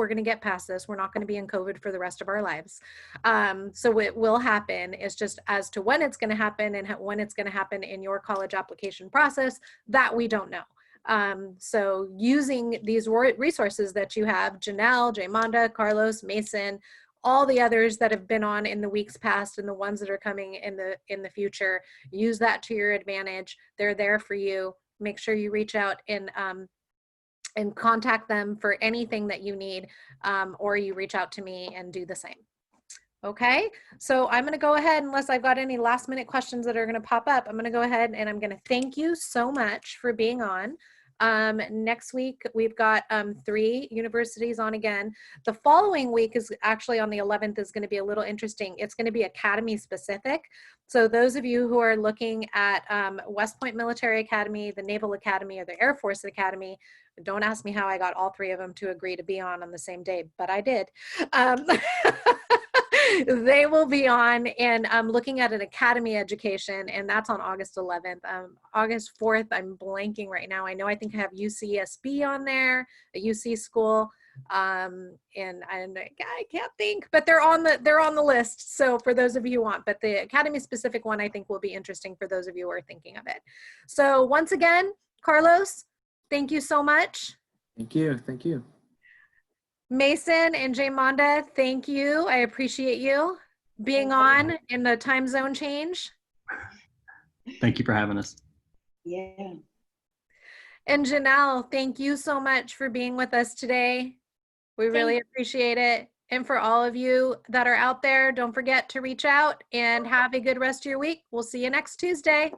going to get past this. We're not going to be in COVID for the rest of our lives. So it will happen. It's just as to when it's going to happen and when it's going to happen in your college application process, that we don't know. So using these resources that you have, Janelle, Jaymonda, Carlos, Mason, all the others that have been on in the weeks past and the ones that are coming in the future, use that to your advantage. They're there for you. Make sure you reach out and contact them for anything that you need, or you reach out to me and do the same. Okay, so I'm going to go ahead, unless I've got any last minute questions that are going to pop up, I'm going to go ahead and I'm going to thank you so much for being on. Next week, we've got 3 universities on again. The following week is actually on the 11th is going to be a little interesting. It's going to be academy specific. So those of you who are looking at West Point Military Academy, the Naval Academy, or the Air Force Academy, don't ask me how I got all 3 of them to agree to be on the same day, but I did. They will be on, and I'm looking at an academy education, and that's on August 11th. August 4th, I'm blanking right now. I think I have UCSB on there, a UC school, and I can't think, but they're on the list. So for those of you who want, but the academy specific one I think will be interesting for those of you who are thinking of it. So once again, Carlos, thank you so much. Thank you. Thank you. Mason and Jaymonda, thank you. I appreciate you being on in the time zone change. Thank you for having us. Yeah. And Janelle, thank you so much for being with us today. We really appreciate it. And for all of you that are out there, don't forget to reach out and have a good rest of your week. We'll see you next Tuesday.